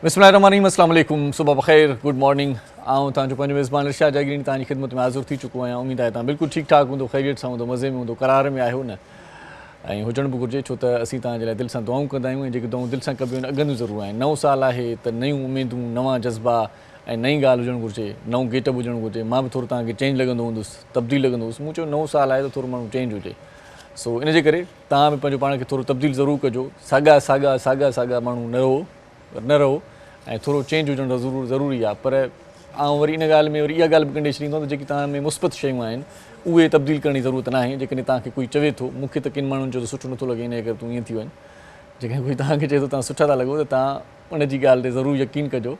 बिस्मिल्लाहिर्रहमानिर्रहीम, अस्सलाम वालेकुम, सुबह बख़ैर, गुड मॉर्निंग। आऊं तव्हांजो पंहिंजो मेज़बान इरशाद जागीरनी तव्हांजी ख़िदमत में हाज़िर थी चुको आहियां। उमेद आहे तव्हां बिल्कुलु ठीकु ठाक हूंदो, ख़ैरियत सां हूंदो, मज़े में हूंदो, करार में आहियो न, ऐं हुजण बि घुरिजे, छो त असीं तव्हांजे लाइ दिलि सां दुआऊं कंदा आहियूं ऐं जेके दुआऊं दिलि सां कबियूं आहिनि अॻंदियूं ज़रूरु आहिनि। नओं साल आहे त नयूं उमेदूं, नवां जज़्बा ऐं नई ॻाल्हि हुजणु घुरिजे, नओं गेटअप हुजणु घुरिजे। मां बि थोरो तव्हांखे चेंज लॻंदो हूंदुसि, तब्दील लॻंदो हुउसि। मूं चयो नओं साल आहे त थोरो माण्हू चेंज हुजे, सो इन जे करे तव्हां बि पंहिंजो पाण खे थोरो तब्दील ज़रूरु कजो। साॻा माण्हू न रहो ऐं थोरो चेंज हुजणु ज़रूरी आहे। पर ऐं वरी इन ॻाल्हि में वरी इहा ॻाल्हि बि कंडे छॾींदो त जेकी तव्हां में मुस्बत शयूं आहिनि उहे तब्दील करण जी ज़रूरत न आहे। जेकॾहिं तव्हांखे कोई चवे थो, मूंखे त किन माण्हुनि जो त सुठो नथो लॻे, इन करे तूं ईअं थी वञु, जेकॾहिं कोई तव्हांखे चए थो तव्हां सुठा था लॻो त तव्हां उन जी ॻाल्हि ते ज़रूरु यकीन कजो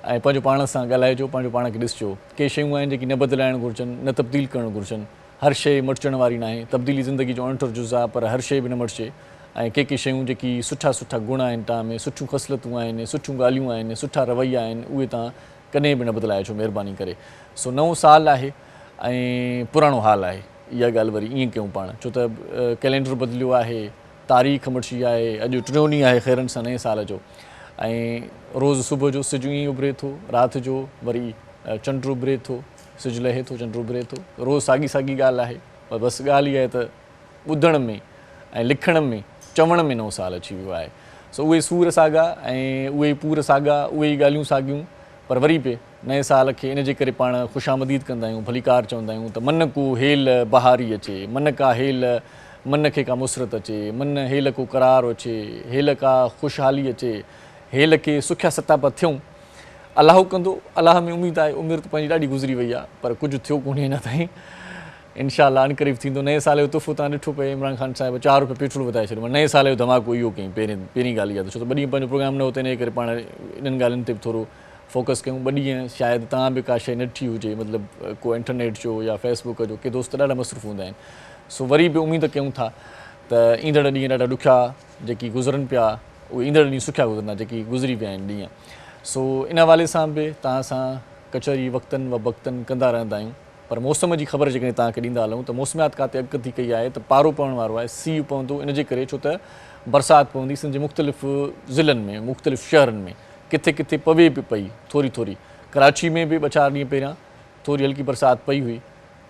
ऐं पंहिंजो पाण सां ॻाल्हाइजो, पंहिंजो पाण खे ॾिसिजो। के शयूं आहिनि जेकी न बदिलाइणु घुरिजनि, न तब्दील करणु घुरिजनि। हर शइ मटिजण वारी न आहे, तब्दीली ज़िंदगी जो अणथर जुज़ आहे, पर हर शइ बि न मटिजे। ऐं के शयूं जेकी सुठा गुण आहिनि तव्हां में, सुठियूं ख़सलतूं आहिनि, सुठियूं ॻाल्हियूं आहिनि, सुठा रवैया आहिनि, उहे तव्हां कॾहिं बि न बदिलाइजो, महिरबानी करे। सो नओं साल आहे ऐं पुराणो हाल आहे, इहा ॻाल्हि वरी ईअं कयूं पाण, छो त कैलेंडर बदिलियो आहे, तारीख़ मटिजी आहे, अॼु टियों ॾींहुं आहे ख़ैरनि सां नए साल जो। ऐं रोज़ु सुबुह जो सिजु ईअं उभिरे थो, राति जो वरी चंडु उभिरे थो, सिजु लहे थो, चंडु उभिरे थो। रोज़ु साॻी ॻाल्हि आहे, पर बसि ॻाल्हि इहा आहे त ॿुधण में ऐं लिखण में, चवण में नओं साल अची वियो आहे। सो उहे सूर साॻा ऐं उहे पूर साॻा, उहे ई ॻाल्हियूं साॻियूं, पर वरी बि नए साल खे इन जे करे पाण ख़ुशामदीद कंदा आहियूं, भलीकार चवंदा आहियूं त मन को हेल बहारी अचे, मन का हेल, मन खे का मुसरत अचे, मन हेल को करार अचे, हेल का ख़ुशहाली अचे, हेल खे सुखिया सताबा थियूं। अलाह कंदो, अलाह में उमेदु आहे। उमिरि त पंहिंजी ॾाढी गुज़री वई आहे, पर कुझु थियो कोन्हे अञा ताईं। इंशाअल्लाह अनक़रीब थींदो। नए साल जो तोहफ़ो तव्हां ॾिठो पए, इमरान ख़ान साहिबु 4 रुपया पेट्रोल वधाए छॾियो। नए साल जो धमाको इहो कयूं, पहिरीं ॻाल्हि इहा, छो त ॿ ॾींहं पंहिंजो प्रोग्राम न हो, त इन करे पाण इन्हनि ॻाल्हियुनि ते बि थोरो फोकस कयूं। 2 ॾींहं शायदि तव्हां बि का शइ नठी हुजे, मतिलबु को इंटरनेट जो या फेसबुक जो, के दोस्त ॾाढा मसरूफ़ हूंदा आहिनि। सो वरी बि उमेदु कयूं था त ईंदड़ ॾींहं ॾाढा ॾुखिया जेकी गुज़रनि पिया, उहे ईंदड़ ॾींहं सुठा गुज़रंदा जेकी गुज़री विया आहिनि ॾींहं। सो इन हवाले सां बि तव्हां सां कचहरी वक़्तनि व वक़्तनि कंदा रहंदा आहियूं। पर मौसम जी ख़बर जेकॾहिं तव्हांखे ॾींदा हलूं त मौसमियात काथे अॻु थी कई आहे त पारो पवण वारो आहे, सीउ पवंदो, इन जे करे, छो त बरसाति पवंदी सिंध जे मुख़्तलिफ़ ज़िलनि में, मुख़्तलिफ़ शहरनि में, किथे किथे पवे बि पई थोरी। कराची में बि 2-4 ॾींहं पहिरियां थोरी हल्की बरसाति पई हुई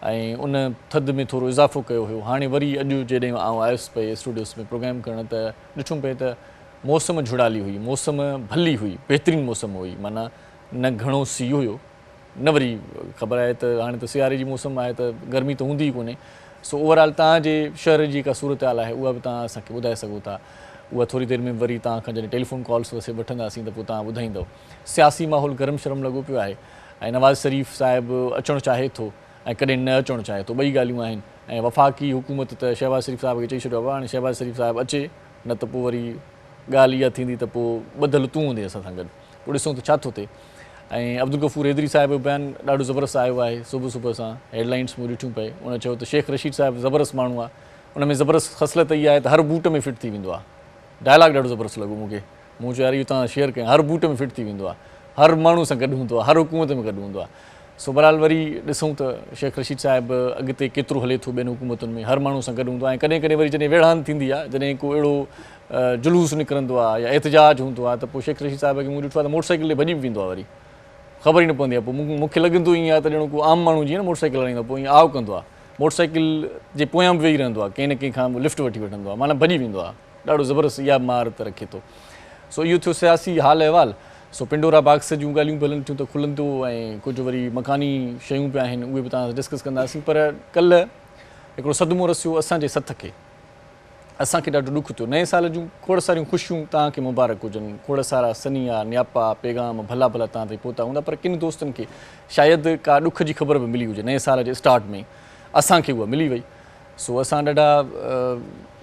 ऐं उन थधि में थोरो इज़ाफ़ो कयो हुयो। हाणे वरी अॼु जॾहिं आउं आयुसि पए स्टूडियोस में प्रोग्राम करणु, त ॾिठुमि पए त मौसम झुड़ाली हुई, मौसम भली हुई, बहितरीनु मौसम हुई। माना न घणो सीउ हुयो, न वरी ख़बर आहे त हाणे त सियारे जी मौसम आहे त गर्मी त हूंदी ई कोन्हे। सो ओवरऑल तव्हांजे शहर जी जेका सूरत हाल आहे उहा बि तव्हां असांखे ॿुधाए सघो था। उहा थोरी देरि में वरी तव्हां खां जॾहिं टेलीफोन कॉल्स वठंदासीं त पोइ तव्हां ॿुधाईंदव। सियासी माहौल गरम शरम लॻो पियो आहे ऐं नवाज़ शरीफ़ साहिबु अचणु चाहे थो ऐं कॾहिं न अचणु चाहे थो, ॿई ॻाल्हियूं आहिनि। ऐं वफ़ाक़ी हुकूमत त शहबाज़ शरीफ़ साहिब खे चई छॾियो आहे, हाणे शहबाज़ शरीफ़ साहिबु अचे न त पोइ वरी ॻाल्हि इहा थींदी त पोइ ॿधल तूं हूंदे असां सां गॾु। पोइ ॾिसूं त छा थो थिए। ऐं अब्दुल गफ़ूर हैदरी साहिब जो बयानु ॾाढो ज़बरदस्तु आयो आहे। सुबुह सां हेडलाइंस मूं ॾिठियूं पए, उन चयो त शेख रशीद साहिबु ज़बरदस्तु माण्हू आहे, उन में ज़बरदस्तु ख़सलत इहा आहे त हर बूट में फिट थी वेंदो आहे। डायलॉग ॾाढो ज़बरदस्तु लॻो मूंखे। मूं चयो यार इहो तव्हां शेयर कयो, हर बूट में फिट थी वेंदो आहे, हर माण्हू सां गॾु हूंदो आहे, हर हुकूमत में गॾु हूंदो आहे। सो बहरहाल वरी ॾिसूं त शेख रशीद साहिबु अॻिते केतिरो हले थो ॿियनि हुकूमतुनि में, हर माण्हू सां गॾु हूंदो आहे। ऐं कॾहिं वरी जॾहिं वेड़ान थींदी आहे, जॾहिं को अहिड़ो जुलूस निकिरंदो आहे या एहतजाज हूंदो आहे, त पोइ शेख रशीद साहिब खे मूं ॾिठो आहे त मोटरसाइकिल ते भॼी बि वेंदो आहे, वरी ख़बर ई न पवंदी आहे। पोइ मूंखे लॻंदो ईअं आहे त ॼणो को आम माण्हू जीअं न मोटरसाइकिल हलाईंदो आहे, पोइ ईअं आव कंदो आहे, मोटरसाइकिल जे पोयां बि वेही रहंदो आहे, कंहिं न कंहिं खां लिफ्ट वठी वठंदो आहे, माना भॼी वेंदो आहे। ॾाढो ज़बरदस्तु इहा महारत रखे थो। सो इहो थियो सियासी हाल अहिवाल। सो पिंडोरा बाक्स जूं ॻाल्हियूं बि हलनि थियूं त खुलंदो, ऐं कुझु वरी मकानी शयूं पिया आहिनि, उहे बि तव्हां डिस्कस कंदासीं। पर कल्ह हिकिड़ो सदमो रसियो असांजे सथ खे, असांखे ॾाढो ॾुखु थियो। नए साल जूं खोड़ सारियूं ख़ुशियूं तव्हांखे मुबारक हुजनि, खोड़ सारा सनिया न्यापा पैगाम भला तव्हां ताईं पहुता हूंदा, पर किन दोस्तनि खे शायदि का ॾुख जी ख़बर बि मिली हुजे नए साल जे स्टार्ट में, असांखे उहा मिली वई। सो असां ॾाढा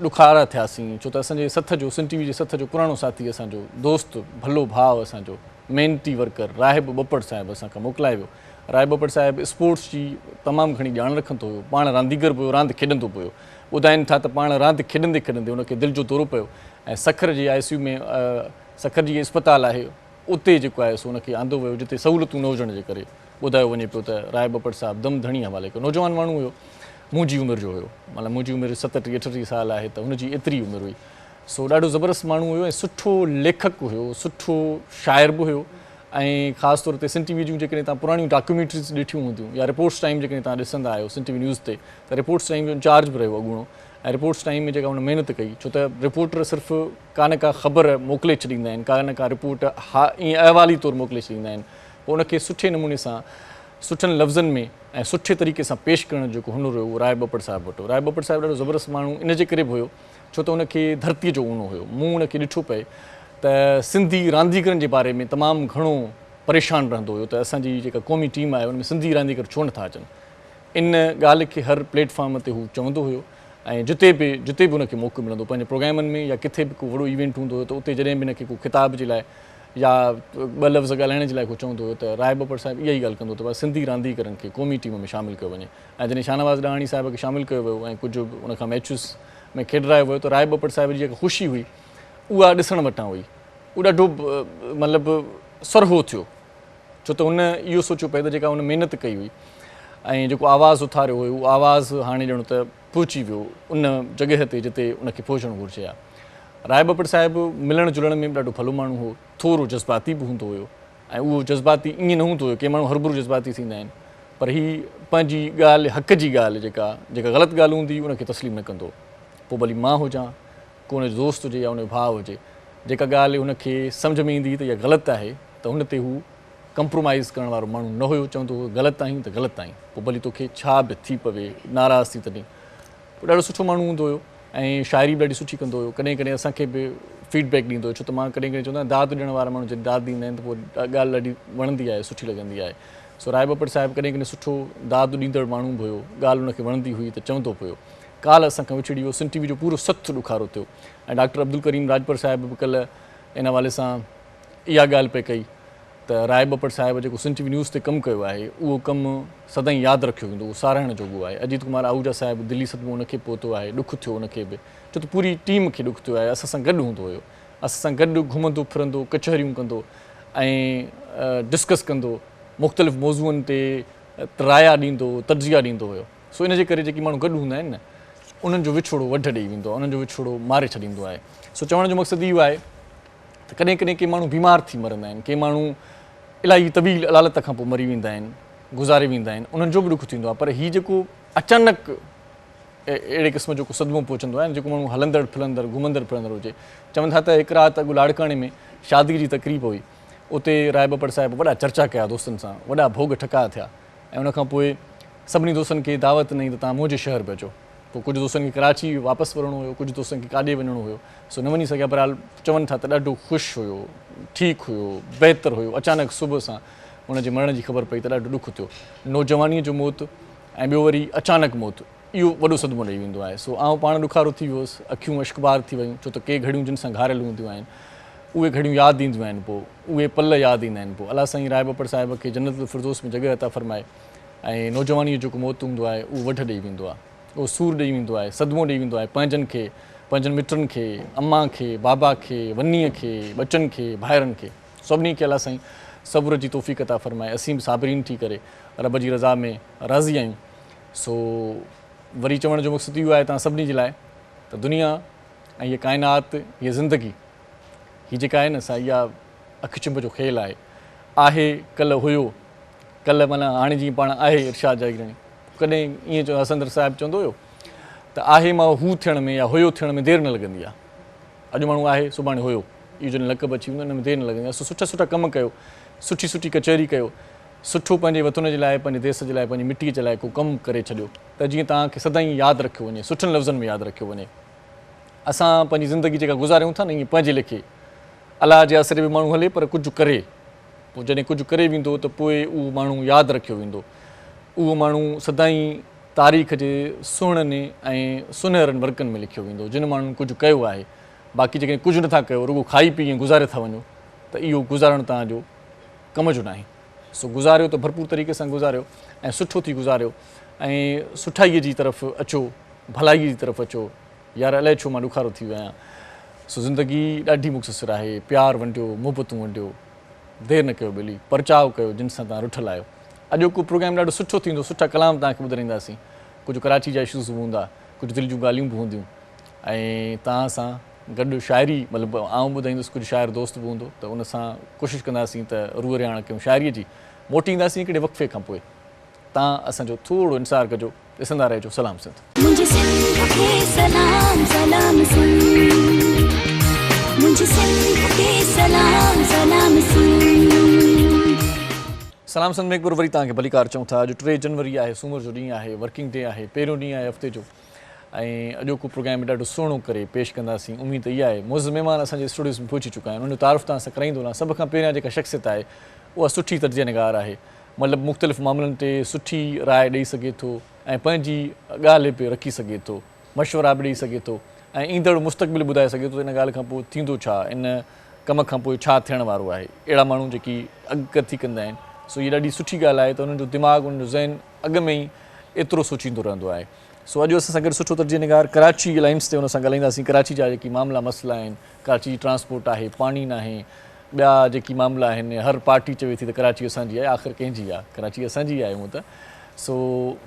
ॾुखारा थियासीं, छो त असांजे सथ जो, सिंध टीवी जे सथ जो पुराणो साथी, असांजो दोस्त, भलो भाउ, असांजो महिनती वर्कर राहिब ॿपड़ साहिबु असांखां मोकिलाए वियो। राहिब ॿपड़ साहिबु स्पोर्ट्स जी तमामु घणी ॼाण रखंदो हुयो, पाण रांदीगर बि हुयो, रांदि खेॾंदो पियो। ॿुधाइनि था त पाण रांदि खेॾंदे हुनखे दिलि जो दौरो पियो ऐं सखर जे ICU में, सखर जी इस्पताल आहे, उते जेको आहे सो हुनखे आंदो वियो, जिते सहूलियतूं न हुजण जे करे ॿुधायो वञे पियो त राहिब ॿपड़ साहिबु दम धणी हवाले कयो। नौजवान माण्हू हुयो, मुंहिंजी उमिरि जो हुयो, मतिलबु मुंहिंजी उमिरि 37-38 साल आहे, त हुनजी एतिरी उमिरि हुई। सो ॾाढो ज़बरदस्त माण्हू हुयो ऐं सुठो लेखक हुयो, सुठो शाइर बि हुयो ऐं ख़ासि तौर ते सिन टी वी जूं जेकॾहिं तव्हां पुराणियूं डॉक्यूमेंट्रीज़ ॾिठियूं हूंदियूं या रिपोर्ट्स टाइम जेकॾहिं तव्हां ॾिसंदा आहियो सिन टी वी न्यूज़ ते त रिपोर्ट्स टाइम जो इंचार्ज बि रहियो अॻूणो ऐं रिपोर्ट्स टाइम में जेका हुन महिनत कई छो त रिपोर्टर सिर्फ़ु का न का ख़बर मोकिले छॾींदा आहिनि, का न का रिपोर्ट ईअं अहवाली तौरु मोकिले छॾींदा आहिनि, पोइ उनखे सुठे नमूने सां सुठनि लफ़्ज़नि में ऐं सुठे तरीक़े सां पेश करण जो जेको हुनुर हुयो उहो राय ॿपड़ साहिबु वटि। राय ॿपड़ साहिबु ॾाढो ज़बरदस्त माण्हू इन जे करे बि हुयो छो त उनखे धरतीअ जो ऊनो हुयो। मूं उनखे ॾिठो पए त सिंधी रांदीगरनि जे बारे में तमामु घणो परेशान रहंदो हुयो त असांजी जेका क़ौमी टीम आहे उन में सिंधी रांदीगर छो नथा अचनि। इन ॻाल्हि खे हर प्लेटफॉर्म ते हू चवंदो हुयो ऐं जिते बि उनखे मौक़ो मिलंदो पंहिंजे प्रोग्रामनि में या किथे बि को वॾो इवेंट हूंदो हुयो त उते जॾहिं बि हिनखे को ख़िताब जे लाइ या ॿ लफ़्ज़ ॻाल्हाइण जे लाइ को चवंदो हुयो त राय ॿपड़ साहिबु इहा ई ॻाल्हि कंदो त बसि सिंधी रांदीगरनि खे क़ौमी टीम में शामिलु कयो वञे। ऐं जॾहिं शाहनवाज़ ॾाणी साहिब खे शामिलु कयो वियो ऐं कुझु उनखां मैचिस में खेॾायो वियो त राय ॿपड़ साहिब जी जेका ख़ुशी हुई उहा ॾिसण वटां हुई, उहा ॾाढो मतिलबु सरहो थियो छो त हुन इहो सोचियो पिए त जेका हुन महिनत कई हुई ऐं जेको आवाज़ु उथारियो हुयो उहो आवाज़ु हाणे ॼणो त पहुची वियो उन जॻह ते जिते उनखे पहुचणु घुरिजे आहे। राय ॿपड़ साहिबु मिलण जुलण में बि ॾाढो भलो माण्हू हो, थोरो जज़्बाती बि हूंदो हुयो ऐं उहो जज़्बाती ईअं न हूंदो हुयो, के माण्हू हरभरू जज़्बाती थींदा आहिनि पर हीअ पंहिंजी ॻाल्हि हक़ जी ॻाल्हि जेका ग़लति ॻाल्हि हूंदी उनखे तस्लीम न कंदो। पोइ भली मां हुजां को हुनजो दोस्त हुजे या हुनजो भाउ हुजे, जेका ॻाल्हि हुनखे सम्झ में ईंदी त इहा ग़लति आहे त हुन ते हू कंप्रोमाइज़ करण वारो माण्हू न हुयो, चवंदो हुयो ग़लति आहीं त ग़लति आहीं, पोइ भली तोखे छा बि थी पवे नाराज़ थी तॾहिं। पोइ ॾाढो सुठो माण्हू हूंदो हुयो ऐं शाइरी बि ॾाढी सुठी कंदो हुयो, कॾहिं कॾहिं असांखे बि फीडबैक ॾींदो हुयो छो त मां कॾहिं कॾहिं चवंदो आहियां दाद ॾियण वारा माण्हू जॾहिं दाद ॾींदा आहिनि त पोइ ॻाल्हि ॾाढी वणंदी आहे, सुठी लॻंदी आहे। सो राय ॿपड़ साहिबु कॾहिं कॾहिं सुठो दाद ॾींदड़ माण्हू बि हुयो, ॻाल्हि हुनखे वणंदी हुई त चवंदो बि हुयो। काल्ह असांखां विछड़ी वियो, सिन टी वी जो पूरो सख़्तु ॾुखारो थियो ऐं डॉक्टर अब्दुल करीम राजपर साहिब बि कल्ह इन हवाले सां इहा ॻाल्हि पे कई त राय ॿपड़ साहिबु जेको सिन टी वी न्यूज़ ते कमु कयो आहे उहो कमु सदाईं यादि रखियो वेंदो, उहो साराहण जोॻो आहे। अजीत कुमार आहूजा साहिबु दिल्ली सदमो उनखे पहुतो आहे, ॾुखु थियो उनखे बि छो त पूरी टीम खे ॾुखु थियो आहे। असां सां गॾु हूंदो हुयो, असां सां गॾु घुमंदो फिरंदो, कचहरियूं कंदो ऐं डिस्कस कंदो, मुख़्तलिफ़ मौज़ूअनि ते राया ॾींदो, तजिया ॾींदो हुयो। सो इन जे करे जेकी माण्हू गॾु हूंदा आहिनि न उन्हनि जो विछोड़ो वढ ॾेई वेंदो आहे, उन्हनि जो विछोड़ो मारे छॾींदो आहे। सो चवण जो मक़सदु इहो आहे त कॾहिं कॾहिं के माण्हू बीमार थी मरंदा आहिनि, के माण्हू इलाही तवील अलालत खां पोइ मरी वेंदा आहिनि, गुज़ारे वेंदा आहिनि, उन्हनि जो बि ॾुखु थींदो आहे। पर हीउ जेको अचानक अहिड़े क़िस्म जो को सदमो पहुचंदो आहे जेको माण्हू हलंदड़ फिरंदड़ घुमंदड़ फिरंदड़ हुजे। चवनि था त हिकु राति अॻु लाड़काणे में शादी जी तकरीब हुई, उते राय ॿपड़ साहिबु वॾा चर्चा कया दोस्तनि सां, वॾा भोग ठका थिया ऐं उनखां पोइ सभिनी दोस्तनि खे दावत ॾिनई त तव्हां मुंहिंजे शहर पे अचो। पोइ कुझु दोस्तनि खे कराची वापसि वञिणो हुयो, कुझु दोस्तनि खे काॾे वञिणो हुयो, सो न वञी सघिया। बहरहाल चवनि था त ॾाढो ख़ुशि हुयो, ठीकु हुयो, बहितरु हुयो। अचानक सुबुह सां हुनजे मरण जी ख़बर पई त ॾाढो ॾुखु थियो। नौजवानीअ जो मौत ऐं ॿियो वरी अचानक मौत, इहो वॾो सदमो ॾेई वेंदो आहे। सो आउं पाण ॾुखारो थी वियुसि, अखियूं अश्कबार थी वियूं छो त के घड़ियूं जिन सां घारियल हूंदियूं आहिनि उहे घड़ियूं यादि ईंदियूं आहिनि, पोइ उहे पल यादि ईंदा आहिनि। पोइ अलाह साईं राय ॿपड़ साहिब खे जन्नत फिरदौस में जॻह अता फ़रमाए ऐं नौजवानीअ जो जेको मौत हूंदो आहे उहो वढ ॾेई वेंदो आहे, उहो सूरु ॾेई वेंदो आहे, सदमो ॾेई वेंदो आहे पंहिंजनि खे, पंहिंजनि मिटनि खे, अम्मा खे, बाबा खे, वनीअ खे, बचनि खे, भाइरनि खे, सभिनी खे अलाह साईं सब्र जी तौफ़ीक़ अता फ़रमाए। असीं बि साबिरीन थी करे रब जी रज़ा में राज़ी आहियूं। सो वरी चवण जो मक़सदु इहो आहे तव्हां सभिनी जे लाइ त दुनिया ऐं हीअ काइनात, हीअ ज़िंदगी, हीअ जेका आहे न सा इहा अखि चिंब जो खेल आहे कल्ह हुयो, कल्ह माना हाणे जीअं पाण आहे इरशाद जागीरणी। कॾहिं ईअं जो हसंदर साहिबु चवंदो हुयो त आहे मां हू थियण में या हुयो थियण में देरि न लॻंदी आहे। अॼु माण्हू आहे सुभाणे हुयो, इहो जॾहिं लक़ब अची वेंदो हिन में देरि न लॻंदी आहे। सो सुठा सुठा कमु कयो, सुठी सुठी कचहरी कयो, सुठो पंहिंजे वतन जे लाइ, पंहिंजे देश जे लाइ, पंहिंजी मिटीअ जे लाइ को कमु करे छॾियो त जीअं तव्हांखे सदाईं यादि रखियो वञे, सुठनि लफ़्ज़नि में यादि रखियो वञे। असां पंहिंजी ज़िंदगी जेका गुज़ारियूं था न ईअं पंहिंजे लेखे, अलाह जे आसिरे में माण्हू हले पर कुझु करे, पोइ जॾहिं कुझु करे वेंदो त पोइ उहो माण्हू यादि रखियो वेंदो, उहो माण्हू सदाईं तारीख़ जे सुहिणनि ऐं सुनहरनि वर्कनि में लिखियो वेंदो जिन माण्हुनि कुझु कयो आहे। बाक़ी जेकॾहिं कुझु नथा कयो, रुॻो खाई पी ऐं गुज़ारे था वञो त इहो गुज़ारणु तव्हांजो कम जो न आहे। सो गुज़ारियो त भरपूर तरीक़े सां गुज़ारियो ऐं सुठो थी गुज़ारियो ऐं सुठाईअ जी तरफ़ अचो, भलाईअ जी तरफ़ अचो। यार अलाए छो मां ॾुखारो थी वियो आहियां। सो ज़िंदगी ॾाढी मुख़्तसिर आहे, प्यारु वंडियो, मुहबतूं वंडियो, देरि न कयो ॿिली, परचाव कयो जिन सां तव्हां रुठल आहियो। अॼोको प्रोग्राम ॾाढो सुठो थींदो, सुठा कलाम तव्हांखे ॿुधाईंदासीं, कुझु कराची जा इशूज़ बि हूंदा, कुझु दिलि जूं ॻाल्हियूं बि हूंदियूं ऐं तव्हां सां गॾु शाइरी मतिलबु आउं ॿुधाईंदुसि कुझु शाइर दोस्त बि हूंदो त उन सां कोशिशि कंदासीं त रूह रिहाण कयूं शाइरीअ जी। मोटींदासीं हिकिड़े वक़्फ़े खां पोइ। तव्हां असांजो थोरो इंतज़ारु कजो, ॾिसंदा रहिजो सलाम सिंध। मुझे सिंध के सलाम सलाम सिंध, मुझे सिंध के सलाम सलाम सिंध। सलाम सिंध में हिकु बार वरी तव्हांखे भलीकार चऊं था। अॼु 3 जनवरी आहे, सूमर जो ॾींहुं आहे, वर्किंग डे आहे, पहिरियों ॾींहुं आहे हफ़्ते जो। ऐं अॼोको प्रोग्राम में ॾाढो सुहिणो करे पेश कंदासीं। उमेदु इहा आहे मुज़ महिमान असांजे स्टूडियोज़ में पहुची चुका आहिनि। उनजो तारीफ़ तव्हां सां कराईंदो न। सभ खां पहिरियां जेका शख़्सियत आहे उहा सुठी तर्जीह निगार आहे, मतिलबु मुख़्तलिफ़ मामलनि ते सुठी राय ॾेई सघे थो ऐं पंहिंजी ॻाल्हि पे रखी सघे थो, मशवरा बि ॾेई सघे थो ऐं ईंदड़ मुस्तक़बिल ॿुधाए सघे थो इन ॻाल्हि खां पोइ थींदो छा, इन कम खां पोइ छा थियण वारो आहे। अहिड़ा माण्हू जेकी अॻकथी कंदा आहिनि, सो इहा ॾाढी सुठी ॻाल्हि आहे त उन्हनि जो दिमाग़ु, उन्हनि जो ज़हन अॻ में ई एतिरो सोचींदो रहंदो आहे। सो अॼु असां सां गॾु सुठो तर्जीह निगार कराची लाइन्स ते हुन सां ॻाल्हाईंदासीं। कराची जा जेकी मामला मसइला आहिनि, कराची जी ट्रांसपोर्ट आहे, पाणी न आहे, ॿिया जेकी मामला आहिनि, हर पार्टी चवे थी त कराची असांजी आहे, आख़िर कंहिंजी आहे, कराची असांजी आहे हूअं त। सो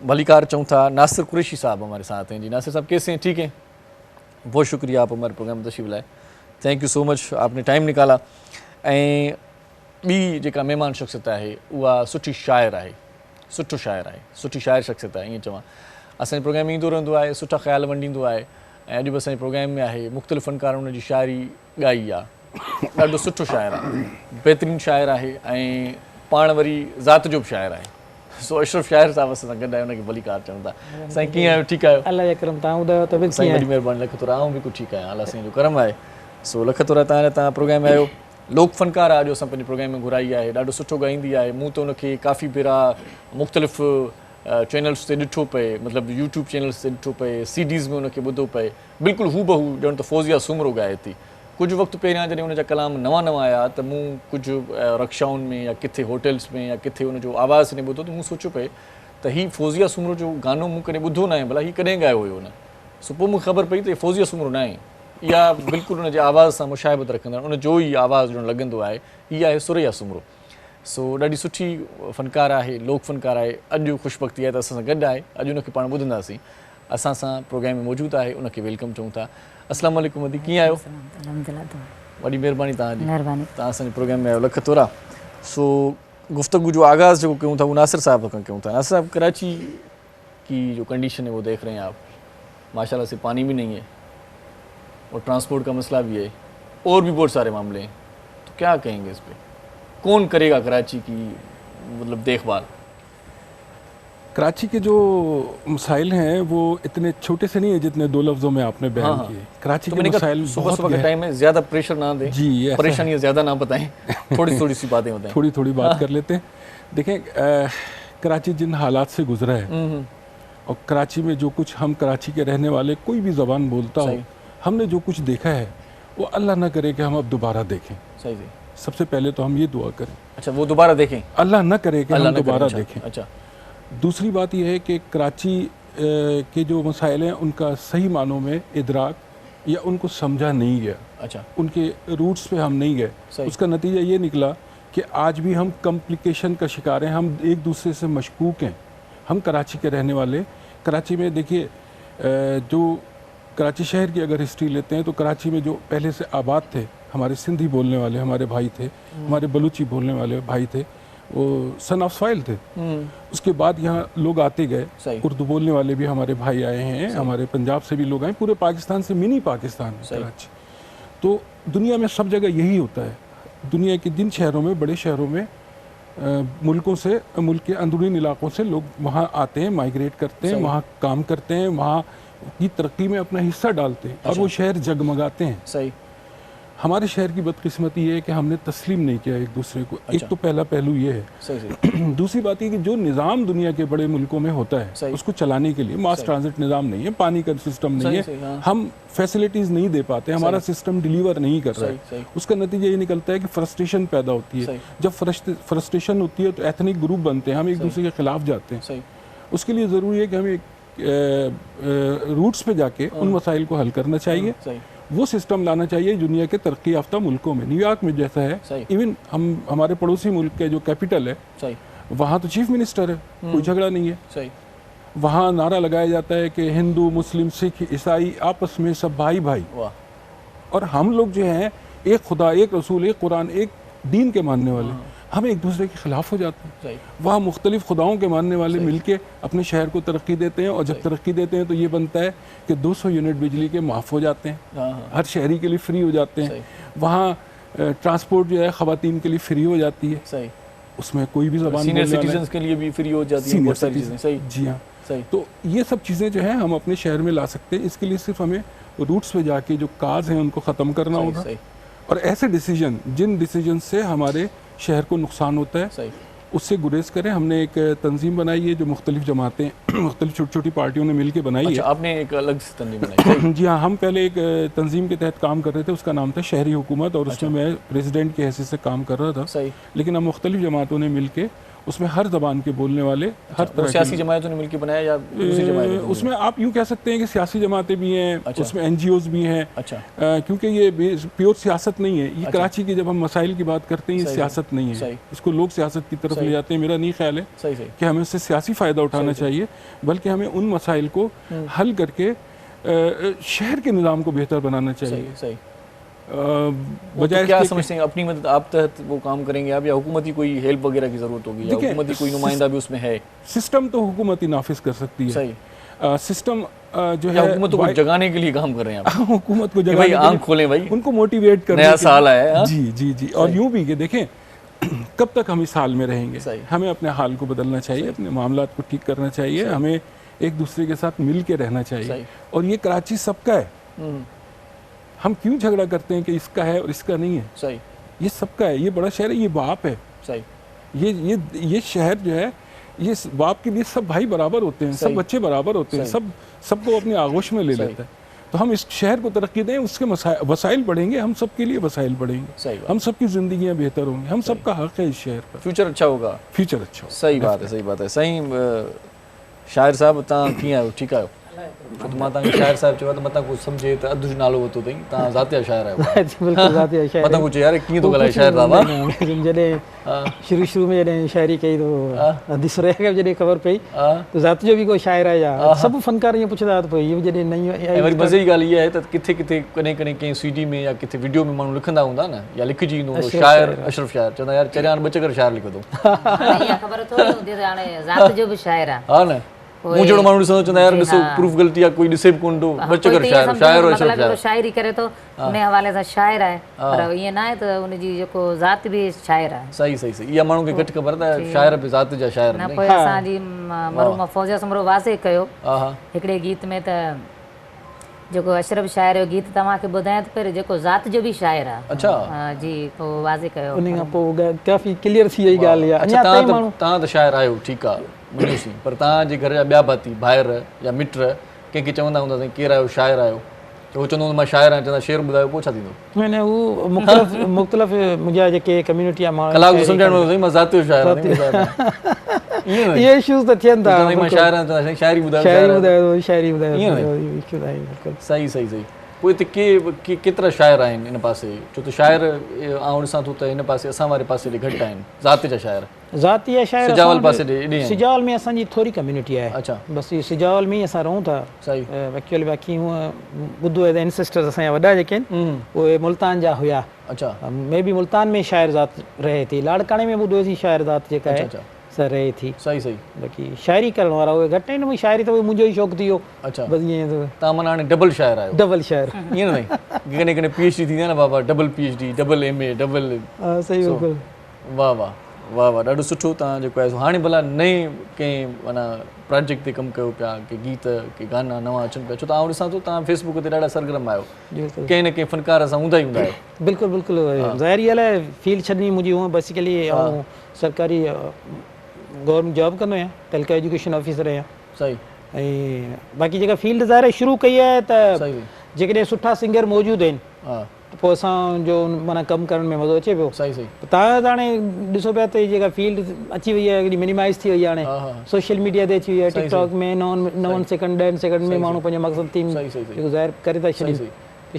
भलीकार चऊं था। नासिर कुरैशी साहब हमारे साथ हैं। जी नासिर साहब कैसे हैं? ठीक है, बहुत शुक्रिया आप हमारे प्रोग्राम में तशरीफ़ लाए। थैंक यू सो मच, आपने टाइम निकाला। ऐं ॿी जेका महिमान शख़्सियत आहे उहा सुठी शाइर आहे, सुठो शाइर आहे, सुठी शाइर शख़्सियत आहे ईअं चवां। असांजे प्रोग्राम में ईंदो रहंदो आहे, सुठा ख़्याल वंडींदो आहे ऐं अॼु बि असांजे प्रोग्राम में आहे। मुख़्तलिफ़ फ़नकार हुनजी शाइरी ॻाई आहे, ॾाढो सुठो शाइर आहे, बहितरीनु शाइर आहे ऐं पाण वरी ज़ात जो बि शाइर आहे। सो अशरफ शाइर साहब असां सां गॾु आहे, हुनखे भलीकार चऊं था। साईं कीअं आहियो? ठीकु आहियो? अल्लाह जो करम, तव्हां ॿुधायो त? साईं वॾी महिरबानी, लख थोरा। आऊं बिल्कुलु ठीकु आहियां, अलाह साईं जो करम आहे। सो लख थोरा तव्हां प्रोग्राम में आहियो। लोक फ़नकार आहे, अॼु असां पंहिंजे प्रोग्राम में घुराई आहे, ॾाढो सुठो ॻाईंदी आहे। मूं त हुनखे काफ़ी भेरा मुख़्तलिफ़ चैनल्स ते ॾिठो पए, मतिलबु यूट्यूब चैनल्स ते ॾिठो पए, CDs में हुनखे ॿुधो पए, बिल्कुलु हू बहू ॼण त फौज़िया सुमरो ॻाए थी। कुझु वक़्तु पहिरियां जॾहिं हुनजा कलाम नवां आया त मूं कुझु रक्षाउनि में या किथे होटल्स में या किथे हुनजो आवाज़ु ने ॿुधो त मूं सोचियो पए त हीउ फौज़िया सुमरो जो गानो मूं कॾहिं ॿुधो न आहे, भला हीउ कॾहिं ॻायो हुयो हुन। सो पोइ मूंखे ख़बर पई त हीउ फौज़िया सुमरो न आहे, इहा बिल्कुलु हुनजे आवाज़ सां मुशाहिबत रखंदड़, उनजो ई आवाज़ु ॼण लॻंदो आहे, हीअ आहे सुरैया सुमरो। सो ॾाढी सुठी फ़नकार आहे, लोक फ़नकार आहे। अॼु ख़ुशबख़्ती आहे त असां सां गॾु आहे, अॼु हुनखे पाण ॿुधंदासीं। असां सां प्रोग्राम में मौजूदु आहे, उनखे वेलकम चऊं था। अस्सलाम वालेकुम अदी, कीअं आहियो? वॾी महिरबानी तव्हांजी, तव्हां असांजे प्रोग्राम में आहियो, लख थोरा। सो गुफ्तगू जो आगाज़ जेको कयूं था वो नासिर साहब खां कयूं था। नासिर साहब, कराची की जो कंडीशन है वो देख रहे हैं आप, माशाल्लाह से पानी भी नहीं है और ट्रांसपोर्ट का मसला भी है और भी बहुत सारे मामले हैं, तो क्या कहेंगे इस पर? कौन करेगा कराची की मतलब देखभाल? कराची के जो मसाइल हैं वो इतने छोटे से नहीं है जितने दो लफ्जों में आपने बयान किए। कराची के मसाइल सुबह का टाइम है, ज्यादा प्रेशर ना दें जी, परेशानियां ज्यादा ना बताएं, थोड़ी सी बातें बताएं। थोड़ी बात कर लेते हैं। देखें, कराची जिन हालात से गुजरा है और कराची में जो कुछ, हम कराची के रहने वाले कोई भी ज़बान बोलता हो, हमने जो कुछ देखा है वो अल्लाह ना करे कि हम अब दोबारा देखें। सही। सबसे पहले तो हम ये दुआ करें। अच्छा, वो दोबारा देखें, अल्लाह ना करे कि हम दोबारा देखें। अच्छा। दूसरी बात यह है कि कराची के जो मसाइल हैं उनका सही मानों में इदराक या उनको समझा नहीं गया। अच्छा। उनके रूट्स पे हम नहीं गए। उसका नतीजा ये निकला कि आज भी हम कॉम्प्लिकेशन का शिकार हैं, हम एक दूसरे से मशकूक हैं। हम कराची के रहने वाले, कराची में देखिए, जो कराची शहर की अगर हिस्ट्री लेते हैं तो कराची में जो पहले से आबाद थे, हमारे सिंधी बोलने वाले हमारे भाई थे, हमारे बलूची बोलने वाले भाई थे, वो सन ऑफ सॉइल थे। उसके बाद यहाँ लोग आते गए, उर्दू बोलने वाले भी हमारे भाई आए हैं, हमारे पंजाब से भी लोग आए, पूरे पाकिस्तान से मिनी पाकिस्तान कराची। तो दुनिया में सब जगह यही होता है। दुनिया के जिन शहरों में, बड़े शहरों में, मुल्कों से, मुल्क के अंदरूनी इलाकों से लोग वहाँ आते हैं, माइग्रेट करते हैं, वहाँ काम करते हैं, वहाँ की तरक्की में अपना हिस्सा डालते हैं और वो शहर जगमगाते हैं। सही। हमारे शहर की बदकिस्मती ये है कि हमने तस्लीम नहीं किया एक दूसरे को। एक तो पहला पहलू ये है। सही। दूसरी बात ये कि जो निज़ाम दुनिया के बड़े मुल्कों में होता है उसको चलाने के लिए मास ट्रांजिट निज़ाम नहीं है, पानी का सिस्टम नहीं है, हम फैसिलिटीज़ नहीं दे पाते, हमारा सिस्टम डिलीवर नहीं कर रहा है। उसका नतीजा ये निकलता है कि फ्रस्ट्रेशन पैदा होती है। जब फ्रस्ट्रेशन होती है तो एथनिक ग्रुप बनते हैं, हम एक दूसरे के खिलाफ जाते हैं। उसके लिए ज़रूरी है कि हमें रूट्स पे जाके उन मसाइल को हल करना चाहिए। वो सिस्टम लाना चाहिए दुनिया के तरक्की याफ्ता मुल्कों में। न्यूयॉर्क में जैसा है, इवन हमारे पड़ोसी मुल्क के जो कैपिटल है वहाँ तो चीफ मिनिस्टर है, कोई झगड़ा नहीं है। वहाँ नारा लगाया जाता है कि हिंदू, मुस्लिम, सिख, ईसाई आपस में सब भाई भाई। और हम लोग जो हैं एक खुदा, एक रसूल, एक कुरान, एक दीन के मानने वाले, हम एक दूसरे के खिलाफ हो जाते हैं। वहाँ मुख्तलिफ खुदाओं के मानने वाले मिलके अपने शहर को तरक्की देते हैं, और जब तरक्की देते हैं तो ये बनता है कि 200 यूनिट बिजली के माफ़ हो जाते हैं, हर शहरी के लिए फ्री हो जाते हैं। वहाँ ट्रांसपोर्ट जो है ख़वातीन के लिए फ्री हो जाती है, उसमें कोई भी ज़बान सीनियर सिटीजन्स के लिए भी फ्री हो जाती है बहुत सारी चीज़ें। सही, जी हाँ, सही। तो ये सब चीज़ें जो है हम अपने शहर में ला सकते हैं। इसके लिए सिर्फ हमें रूट्स पे जाके जो काज हैं उनको ख़त्म करना होगा, और ऐसे डिसीजन, जिन डिसीजन से हमारे शहर को नुकसान होता है, उससे गुरेज करें। हमने एक तंजीम बनाई है जो मुख्तलिफ जमातें, मुख्तलिफ छोटी छोटी पार्टियों ने मिल के बनाई है। आपने एक अलग से तंजीम बनाई? जी हाँ, हम पहले एक तंजीम के तहत काम कर रहे थे, उसका नाम था शहरी हुकूमत, और उसमें मैं प्रेसिडेंट की हैसियत से काम कर रहा था। लेकिन हम मुख्तलिफ जमातों ने मिल के उसमें हर ज़बान के बोलने वाले, हर तरह सियासी जमातों ने मिलकर बनाया या दूसरी जमातें? उसमें आप यूँ कह सकते हैं कि सियासी जमातें भी हैं, उसमें NGOs भी हैं। क्योंकि ये प्योर सियासत नहीं है। ये कराची की जब हम मसाइल की बात करते हैं, ये सियासत नहीं है, इसको लोग सियासत की तरफ ले जाते हैं। मेरा नहीं ख्याल है कि हमें उससे सियासी फ़ायदा उठाना चाहिए, बल्कि हमें उन मसाइल को हल करके शहर के निज़ाम को बेहतर बनाना चाहिए। बजाय क्या समझते हैं, अपनी मदद आप तहत वो काम करेंगे आप, या हुकूमती कोई हेल्प वगैरह की ज़रूरत होगी, या हुकूमती कोई नुमाइंदा भी उसमें है? सिस्टम तो हुकूमत ही नाफिज कर सकती है। सिस्टम जो है हुकूमत को जगाने के लिए काम कर रहे हैं आप? हुकूमत को जगाने, आंख खोलें भाई, उनको मोटिवेट करने, नया साल आया है। जी जी जी। और यूँ भी कि देखें कब तक हम इस हाल में रहेंगे, हमें अपने हाल को बदलना चाहिए, अपने मामलात को ठीक करना चाहिए, हमें एक दूसरे के साथ मिल के रहना चाहिए। और ये कराची सबका है, हम क्यों झगड़ा करते हैं कि इसका है और इसका नहीं है? सही, ये सबका है, ये बड़ा शहर है, ये बाप है। सही, ये शहर जो है, ये बाप के लिए सब भाई बराबर होते हैं, सब बच्चे बराबर होते हैं, सबको अपनी आगोश में ले लेता है। तो हम इस शहर को तरक्की दें, उसके वसाइल बढ़ेंगे, हम सबके लिए वसाइल बढ़ेंगे, हम सबकी जिंदगियां बेहतर होंगी, हम सबका हक है इस शहर का, फ्यूचर अच्छा होगा, फ्यूचर अच्छा होगा। सही बात है, सही बात है। सही शायर साहब, तव्हां कीअं आहियो? ठीकु आहियो? छो त मां तव्हांखे शायर साहिबु चयो त मतां कुझु सम्झे त अधु नालो वरितो अथई, तव्हां ज़ातिया शायर आहियो? बिल्कुलु ज़ातिया शायर। मतां कुझु यार कीअं थो ॻाल्हाए शायर साहिबु? जॾहिं शुरू में जॾहिं शायरी कई तो दिसरे खे जॾहिं ख़बर पई तो ज़ाति जो भी कोई शायर आहे या सभु फनकार ईअं पुछंदा त पोइ इहो जॾहिं नई वरी मज़े जी ॻाल्हि इहा आहे त किथे किथे कॾहिं कॾहिं कंहिं CD में या किथे वीडियो में माण्हू लिखंदा हूंदा न, या लिखिजी ईंदो हूंदो शायर अशरफ शायर, चवंदा यार चरियान ॿ चकर शायर लिखो थो। ख़बर थोरी हूंदी त हाणे ज़ाति जो बि शायर आहे। हा न, मूं जहिड़ो माण्हू ॾिसंदो चवंदा यार ॾिसो प्रूफ ग़लती आहे, कोई ॾिसे बि कोन थो, ॿ चकर शायर, शायर और अशरफ शायर, शायरी करे थो उन हवाले सां शायर आहे, पर ईअं न आहे त उनजी जेको ज़ात बि शायर आहे। सही सही सही, इहा माण्हू खे घटि ख़बर आहे, शायर बि ज़ात जा शायर न। पोइ असांजी मरहूम फौजिया समरो वाज़े कयो हिकिड़े गीत में त जेको अशरफ शायर जो गीत तव्हांखे ॿुधायां त पहिरियों जेको ज़ात जो बि शायर आहे। अच्छा जी, पोइ वाज़े कयो, उन खां पोइ काफ़ी क्लियर थी वई ॻाल्हि आहे। अच्छा, तव्हां त शायर आहियो, ठीकु आहे, मञोसीं, पर तव्हांजे घर जा ॿिया भाती भाइर या मिट कंहिंखे चवंदा हूंदा साईं केरु आहियो, शायर आहियो, त उहो चवंदो मां शायर आहियां, चवंदा शेर ॿुधायो, पोइ छा थींदो? न उहो मुख़्तलिफ़ मुंहिंजा जेके कम्यूनिटी आहे माण्हू कलाक सम्झाइणो साईं मां ज़ाति जो शायर आहियां, इहे इश्यूज़ त थियनि था, मां शायर आहियां, साईं शायरी ॿुधायो, शायरी ॿुधायो। सही सही सही। पोइ हिते केतिरा शाइर आहिनि इन पासे? छो त शाइर आउं ॾिसां थो त हिन पासे असां वारे पासे ॾे घटि आहिनि ज़ाति जा शाइर। ज़ाति जा शाइर सिजावल पासे ॾे, सिजावल में असांजी थोरी कम्यूनिटी आहे। अच्छा, बसि सिजावल में ई असां रहूं था। सही, एक्चुअली बाक़ी हूअं ॿुधो आहे त एंसेस्टर्स असांजा वॾा जेके आहिनि उहे मुल्तान जा हुया। अच्छा, मे बि मुल्तान में शाइर ज़ात रहे थी, लाड़काणे में ॿुधोसीं शाइर ज़ात जेका आहे सर रहे थी। सही सही, बाक़ी शायरी करण वारा उहे घटि आहिनि, उहे शायरी त उहे मुंहिंजो ई शौक़ु थी वियो। अच्छा, बसि ईअं तव्हां माना हाणे डबल शायर आहियो? डबल शायर, ईअं न, कॾहिं कॾहिं PhD थींदी आहे न बाबा, double PhD, double MA, double. सही, बिल्कुलु। वाह वाह वाह वाह, ॾाढो सुठो। तव्हां जेको आहे हाणे भला नए कंहिं माना प्रोजेक्ट ते कमु कयो पिया, के गीत के गाना नवां अचनि पिया, छो त आउं ॾिसां थो तव्हां फेसबुक ते ॾाढा सरगर्म आहियो, कंहिं न कंहिं फनकार असां हूंदा ई हूंदा आहियो। बिल्कुलु बिल्कुलु, ज़ाहिर ॻाल्हि आहे, फील्ड छॾणी मुंहिंजी हूअं बेसिकली ऐं सरकारी गवर्नमेंट जॉब कंदो आहियां, तहलका एजुकेशन ऑफिसर आहियां। सही, ऐं बाक़ी जेका फील्ड ज़ाहिर शुरू कई आहे त जेकॾहिं सुठा सिंगर मौजूदु आहिनि त पोइ असांजो माना कमु करण में मज़ो अचे पियो। सही सही, तव्हां त हाणे ॾिसो पिया त जेका फील्ड अची वई आहे हिकिड़ी मिनिमाइज़ थी वई आहे, हाणे सोशल मीडिया ते अची वई आहे, टिकटॉक में 9 सेकंड 10 सेकंड में माण्हू पंहिंजो मक़सदु थीम जेको ज़ाहिर करे था छॾनि।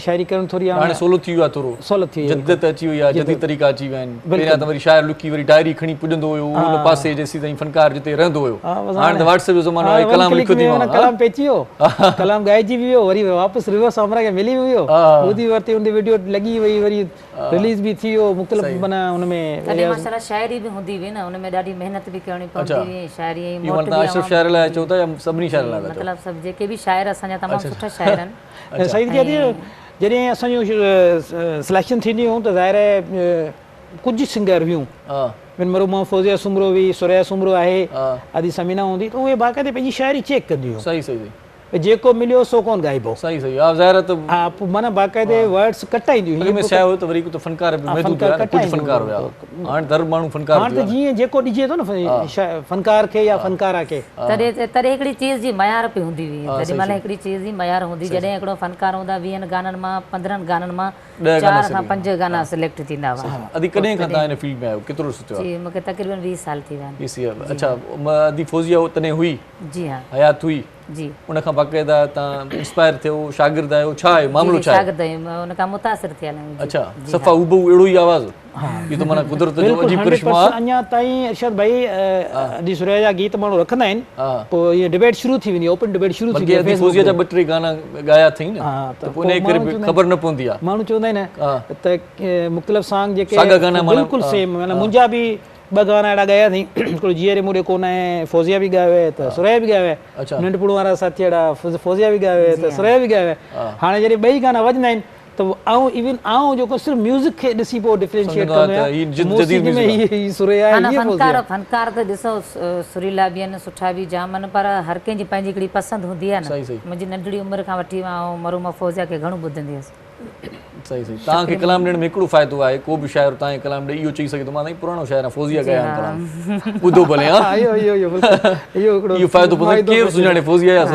शायरी करण थोड़ी हाणे सोलो थी वियो आहे थोरो सहूलियत थी जदत अची वई आहे जदीद तरीक़ा अची विया आहिनि पहिरियां त वरी शाइर लुकी वरी डायरी खणी पुॼंदो हुयो उन पासे जेसीं ताईं फनकार जिते रहंदो हुयो हाणे त व्हाट्सएप जो ज़मानो आहे कलाम लिखो थी मां कलाम पेची वियो कलाम ॻाइजी वियो वरी वापसि रिवर्स हमरा खे मिली वियो ॿुधी वरिती उन वीडियो लॻी वई वरी रिलीज़ बि थी वियो मुख़्तलिफ़ माना उन में तॾहिं माशाल्लाह शाइरी बि हूंदी हुई न उन में ॾाढी महिनत बि करणी पवंदी हुई शाइरी ऐं इहो माना अशरफ शाइर लाइ चओ था या सभिनी शाइर लाइ मतिलबु सभु जेके बि शाइर असांजा तमामु सुठा शाइर आहिनि सही थी जॾहिं असांजो सिलेक्शन थींदी हुयूं त ज़ाहिर आहे कुझु सिंगर हुयूं बिन मरूमा फौजिया सुमरो हुई सुरैया सुमरो आहे आदि समीना हूंदी त उहे बाक़ाइदे पंहिंजी शाइरी चेक कंदी हुयूं सही सही जेको मिलियो सो कोन ॻाइबो सही सही हा ज़ाहिर त हा पोइ माना बाक़ाइदे वर्ड्स कटाईंदी हुई में छा हुयो त वरी कुझु फनकार बि महदूद हुया कुझु फनकार हुया हाणे दर माण्हू फनकार हाणे त जीअं जेको ॾिजे थो न फनकार खे या फनकारा खे तॾहिं हिकिड़ी चीज़ जी मयार बि हूंदी हुई जेॾी महिल हिकिड़ी चीज़ जी मयार हूंदी जॾहिं हिकिड़ो फनकार हूंदा 20 गाननि मां 15 गाननि मां 4 खां 5 गाना सिलेक्ट थींदा हुआ अदी कॾहिं खां तव्हां हिन फील्ड में आहियो केतिरो सुठो जी मूंखे तक़रीबन 20 साल थी विया आहिनि अच्छा अदी फौजिया तॾहिं हुई जी हाँ हयात हुई जी उन खां बाक़ाइदा तव्हां इंस्पायर थियो शागिर्द आहियो छा आहे मामलो छा आहे शागिर्द आहियूं उन खां मुतासिर थियल आहियूं अच्छा सफ़ा उबो अहिड़ो ई आवाज़ इहो त माना कुदरत जो अजीब करिश्मा अञा ताईं इरशाद भाई अदी सुरैया जा गीत माण्हू रखंदा आहिनि पोइ इहे डिबेट शुरू थी वेंदी ओपन डिबेट शुरू थी वेंदी आहे फौजिया जा 2-3 गाना ॻाया अथई न त पोइ इन करे ख़बर न पवंदी आहे माण्हू चवंदा आहिनि त मुख़्तलिफ़ सॉन्ग जेके बिल्कुलु सेम माना मुंहिंजा बि 2 गाना अहिड़ा ॻाया अथई हिकिड़ो जीअरे मूड़े कोन आहे फौजिया बि ॻायो आहे त सुरैया बि ॻायो आहे नंढपण वारा साथी अहिड़ा फौजिया बि ॻायो आहे त सुरैया बि ॻायो आहे हाणे जॾहिं 2 गाना वॼंदा आहिनि त आऊं इवन आऊं जेको सिर्फ़ु म्यूज़िक खे ॾिसी पोइ डिफरेंशिएट कंदो आहियां मौसीक़ी में हीअ सुरैया आहे हीअ फौजिया फनकार त ॾिसो सुरीला बि आहिनि सुठा बि जाम आहिनि पर हर कंहिंजी पंहिंजी हिकिड़ी पसंदि हूंदी आहे न मुंहिंजी नंढड़ी उमिरि खां वठी मां मरूमा फौजिया खे घणो ॿुधंदी हुअसि सही सही तव्हांखे कलाम ॾियण में हिकिड़ो फ़ाइदो आहे को बि शाइर तव्हांखे कलाम ॾे इहो चई सघे थो मां पुराणो शाइर आहे फौजिया ॻाया आहिनि कलाम ॿुधो भले हा इहो फ़ाइदो पवंदो केरु सुञाणे फौजिया या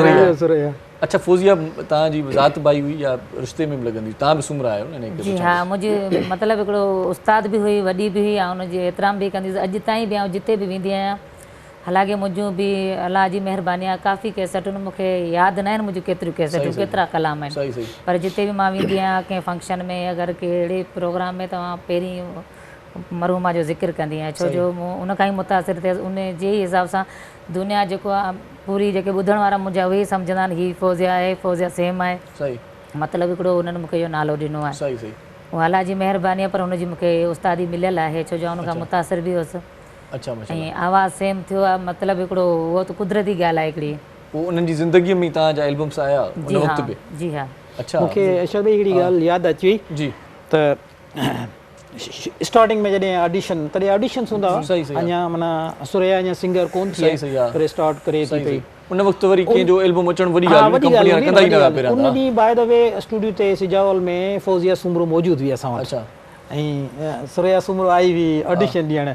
सुरैया अच्छा फौजिया तव्हांजी ज़ात भाई हुई या रिश्ते में बि लॻंदी तव्हां बि सुमरा आहियो न जी हा मुंहिंजी मतिलबु हिकिड़ो उस्ताद बि हुई वॾी बि हुई ऐं हुनजी एतिराम बि कंदी अॼु ताईं बि ऐं जिते बि वेंदी आहियां हालांकि मुंहिंजूं बि अलाह जी महिरबानी आहे काफ़ी कैसेटूं मूंखे यादि न आहिनि मुंहिंजूं केतिरियूं कैसेटूं केतिरा कलाम आहिनि पर जिते बि मां वेंदी आहियां कंहिं फंक्शन में अगरि कहिड़े प्रोग्राम में तव्हां पहिरीं मरहूमा जो ज़िक्र कंदी आहियां छो जो मूं उन खां ई मुतासिर थियसि उन जे ई हिसाब सां दुनिया जेको आहे पूरी जेके ॿुधण वारा मुंहिंजा उहे ई सम्झंदा आहिनि हीअ फौजिया आहे फौजिया सेम आहे मतिलबु हिकिड़ो उन्हनि मूंखे इहो नालो ॾिनो आहे उहा अलाह जी महिरबानी आहे पर हुनजी मूंखे उस्तादी मिलियल आहे छो जो उन खां मुतासिर बि हुअसि ऐं आवाज़ सेम थियो आहे मतिलबु हिकिड़ो उहो त कुदरती ॻाल्हि आहे हिकिड़ी पोइ उन्हनि जी ज़िंदगीअ में तव्हांजा एल्बम्स आया उन वक़्त बि जी हा अच्छा मूंखे अशरफ भाई हिकिड़ी ॻाल्हि यादि अची वई जी त स्टार्टिंग में जॾहिं ऑडिशन तॾहिं ऑडिशन्स हूंदा हुआ अञा माना सुरैया अञा सिंगर कोन थी पर स्टार्ट करे थी पई उन वक़्तु वरी कंहिंजो एल्बम अचण वॾी ॻाल्हि कंपनी कंदा ई न हुआ पहिरियां उन ॾींहुं बाय द वे स्टूडियो ते सिजावल में फौजिया सुमरो मौजूदु हुई असां वटि ऐं सुरैया सुमरो आई हुई ऑडिशन ॾियण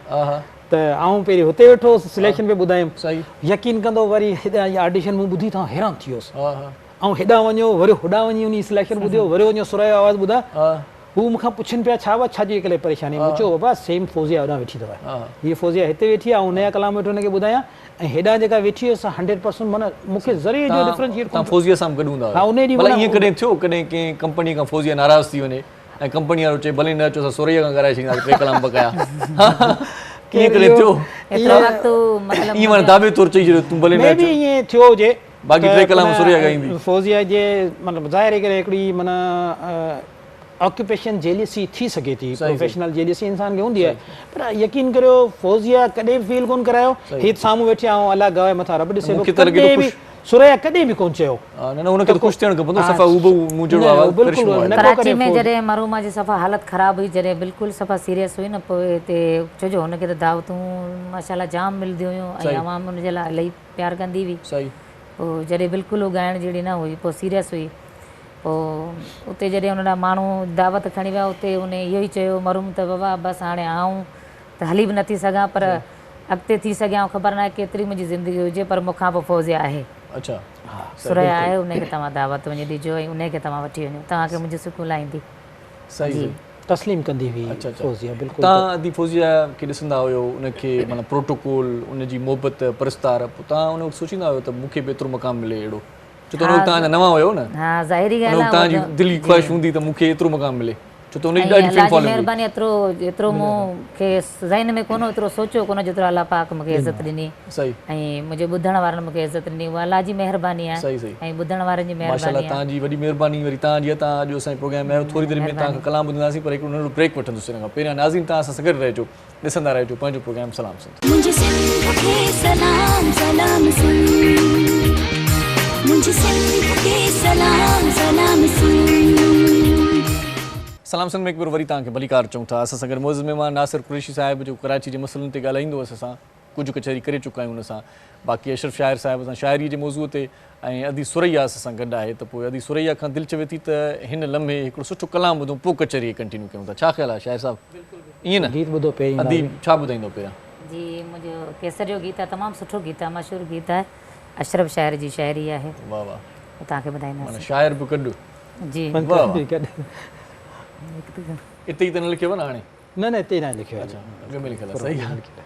त आऊं पहिरीं हुते वेठो सिलेक्शन पे ॿुधायमि यकीन कंदो वरी हेॾा ऑडिशन मूं ॿुधी त हैरान थी वियुसि ऐं हेॾां वञो वरी होॾां वञी उन सिलेक्शन ॿुधियो वरी वञो सुरैया आवाज़ ॿुधा हू मूंखां पुछनि पिया छा छाजे करे परेशानी मूं चयो बाबा सेम फौजिया होॾां वेठी अथव हीअ फौजिया हिते वेठी आहे ऐं नया कलाम वेठो हुनखे ॿुधायां ऐं हेॾां जेका वेठी असां 100% माना मूंखे ज़रिए जो डिफरेंशिएट तव्हां फौजिया सां गॾु हूंदा हा उन ॾींहुं ईअं कॾहिं थियो कॾहिं कंहिं कंपनी खां फौजिया नाराज़ थी वञे ऐं कंपनी वारो चए भले न अचो असां सुरैया खां कराए छॾींदासीं 3 कलाम बकाया कीअं कॾहिं थियो ईअं माना दाबे तौरु चई छॾियो तूं भले न अचो ईअं थियो हुजे बाक़ी 3 कलाम सुरैया ॻाईंदी फौजिया जे मतिलबु ज़ाहिर करे हिकिड़ी माना ऑक्यूपेशन जेलिसी थी सके थी प्रोफेशनल जेलिसी इंसान खे हूंदी आहे पर यकीन करियो फौजिया कॾहिं फील कोन करायो हीअ साम्हूं वेठी आऊं अलाह गवाह मथां रब ॾिसे कॾहिं बि सुरैया कॾहिं बि कोन चयो न न हुनखे त ख़ुशि थियणु खपंदो सफ़ा उबो मूं जहिड़ो आवाज़ कराची में जॾहिं मरूमा जी सफ़ा हालत ख़राबु हुई जॾहिं बिल्कुलु सफ़ा सीरियस हुई न पोइ हिते छो जो हुनखे त दावतूं माशाल्लाह जाम मिलंदियूं हुयूं ऐं आवाम हुनजे लाइ इलाही प्यारु कंदी हुई पोइ जॾहिं बिल्कुलु ॻाइण जहिड़ी न हुई पोइ सीरियस हुई पोइ उते जॾहिं हुन माण्हू दावत खणी विया उते उन इहो ई चयो मरूम त बाबा बसि हाणे आऊं त हली बि नथी सघां पर अॻिते थी सघियां ख़बर न आहे केतिरी मुंहिंजी ज़िंदगी हुजे पर मूंखां पोइ फौजिया आहे अच्छा सुरैया आहे उनखे तव्हां दावत वञी ॾिजो ऐं उनखे तव्हां वठी वञो तव्हांखे मुंहिंजी सुकून लाहींदी सही तस्लीम कंदी हुई फौजिया बिल्कुलु तव्हां अदी फौजिया खे ॾिसंदा हुयो उनखे माना प्रोटोकॉल उनजी मोहबत परस्तार पोइ तव्हां उन वक़्तु सोचींदा हुयो त मूंखे बि एतिरो मक़ाम मिले अहिड़ो छो त हुन वक़्तु तव्हां नवां हुयो न, हाँ ज़ाहिरी हुन ॻाल्हि वक़्तु आहे तव्हांजी दिली ख़्वाहिश हूंदी त मूंखे एतिरो मक़ाम मिले, छो त हुनजी ॾाढी अलाह फैन जी फॉलोइंग हुई। महिरबानी एतिरो मूंखे ज़हन में कोन्हो एतिरो सोचियो कोन्हो जेतिरो अलाह पाक मूंखे इज़त ॾिनी सही ऐं मुंहिंजे ॿुधण वारनि मूंखे इज़त ॾिनी, उहा अलाह जी महिरबानी आहे सही सही ऐं ॿुधण वारनि जी माशाल्लाह महिरबानी आहे। तव्हांजी वॾी महिरबानी। वरी तव्हां जीअं तव्हां अॼु असांजे प्रोग्राम में आहियो, थोरी देरि में तव्हांखां कलाम ॿुधंदासीं, पर हिकिड़ो नंढो ब्रेक वठंदुसि हिन खां पहिरियां। नाज़रीन तव्हां सां गॾु रहिजो, ॾिसंदा रहिजो पंहिंजो प्रोग्राम सलाम सिंध। मुझे सिंध के सलाम सलाम सुन, मुझे सिंध के सलाम सलाम सुन। सलाम सिंध में हिकु भेरो वरी तव्हांखे भलीकार चऊं था। असां सां गॾु मौज़ूद महिमान नासिर कुरैशी साहिब, जो कराची जे मसइलनि ते ॻाल्हाईंदो हुअसि। असां कुझु कचहरी करे चुका आहियूं हुन सां। बाक़ी अशरफ शाइर साहिब सां शाइरी जे मौज़ूअ ते, ऐं अदी सुरैया असां गॾु आहे। त पोइ अदी सुरैया खां दिलि चवे थी त हिन लम्हे हिकिड़ो सुठो कलाम ॿुधूं, पोइ कचहरी कंटिन्यू कयूं था। छा ख़्यालु आहे शाइर साहिबु? ईअं न गीत ॿुधो पहिरीं अदी छा ॿुधाईंदो पहिरियां? जी मुंहिंजो केसर जो गीत आहे, तमामु सुठो गीत आहे, मशहूरु गीत आहे, अशरफ शाइर जी शाइरी आहे, वाह वाह, तव्हांखे ॿुधाईंदासीं। माना शाइर बि कढु। जी वाह वाह, हिते ई त न लिखियो न हाणे? न न हिते न लिखियो आहे। अच्छा, अॻ में लिखियल आहे, सही आहे।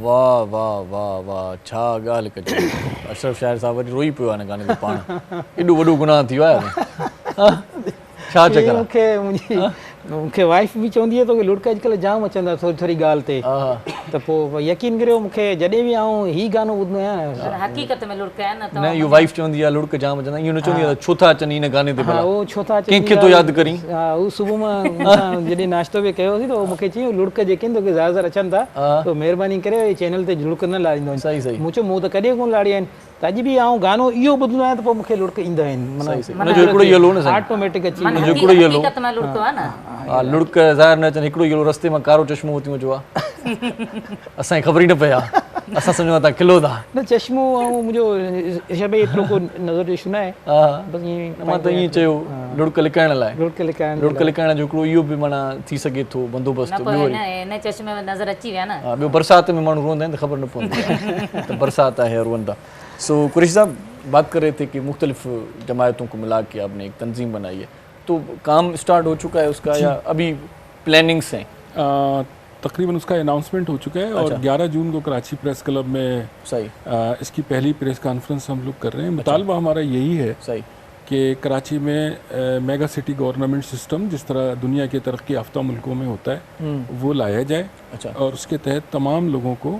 वाह वाह वाह वाह, छा ॻाल्हि कजे। अशरफ शायर साहब वरी रोई पियो आहे हिन गाने ते पाण। एॾो वॾो गुनाह थी वियो आहे छा चकर? मूंखे वाइफ बि चवंदी आहे तोखे लुड़क अॼुकल्ह जाम अचंदा थोरी थोरी ॻाल्हि ते, त पोइ यकीन करियो मूंखे जॾहिं बि आऊं ही गानो ॿुधंदो आहियां हक़ीक़त में लुड़क आहे न। न इहो वाइफ चवंदी आहे लुड़क जाम अचंदा, इहो न चवंदी आहे छो था अचनि हिन गाने ते? हा उहो छो था अचनि, कंहिंखे थो यादि करी? हा उहो सुबुह मां जॾहिं नाश्तो बि कयोसीं त उहो मूंखे चयईं लुड़क जेके आहिनि तोखे ज़्यादातर अचनि था, त महिरबानी करे चैनल ते लुड़क न लारींदो आहिनि। सही सही। मूं चयो मूं त कॾहिं कोन लाड़ी आहिनि, त अॼु बि आऊं गानो इहो ॿुधंदो आहियां त पोइ मूंखे लुड़क ईंदा आहिनि, ऑटोमेटिक अची हक़ीक़त में लुड़क आहे न। हा लुड़क ज़ाहिर न अचनि, हिकिड़ो इहो रस्ते मां कारो चश्मो उथी वञो आहे, असांखे ख़बर ई न पई आहे, असां सम्झो तव्हां किलो था। न चश्मो ऐं मुंहिंजो शबे एतिरो को नज़र इशू न आहे। हा मां त ईअं चयो लुड़क लिकाइण लाइ, लुड़क लिकाइण जो हिकिड़ो इहो बि माना थी सघे थो बंदोबस्तु। हिन चश्मे में नज़र अची विया न। हा ॿियो बरसाति में माण्हू रोअंदा आहिनि त ख़बर न पवंदी आहे त बरसाति आहे रोअनि था। सो कुरैशी साहब बात कर रहे थे कि मुख्तलिफ जमायतों को मिला के आपने एक तंजीम बनाई है, तो काम स्टार्ट हो चुका है उसका या अभी प्लानिंग्स हैं? तकरीबन उसका अनाउंसमेंट हो चुका है और 11 जून को कराची प्रेस क्लब में सही इसकी पहली प्रेस कॉन्फ्रेंस हम लोग कर रहे हैं। मुतालबा हमारा यही है सही कि कराची में मेगा सिटी गवर्नमेंट सिस्टम जिस तरह दुनिया के तरक्की याफ्ता मुल्कों में होता है वो लाया जाए। और उसके तहत तमाम लोगों को,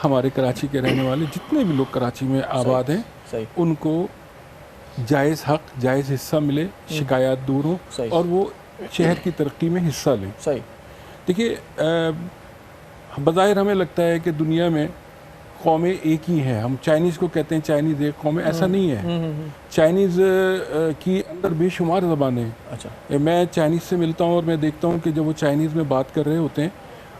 हमारे कराची के रहने वाले जितने भी लोग कराची में आबाद हैं, उनको जायज़ हक, जायज़ हिस्सा मिले, शिकायत दूर हो और वो शहर की तरक्की में हिस्सा लें। सही। देखिए बज़ाहिर हमें लगता है कि दुनिया में कौमें एक ही हैं, हम चाइनीज़ को कहते हैं चाइनीज़ एक कौम है, ऐसा नहीं है। चाइनीज़ की अंदर बेशुमार ज़बानें हैं। अच्छा। मैं चाइनीज़ से मिलता हूँ और मैं देखता हूँ कि जब वो चाइनीज़ में बात कर रहे होते हैं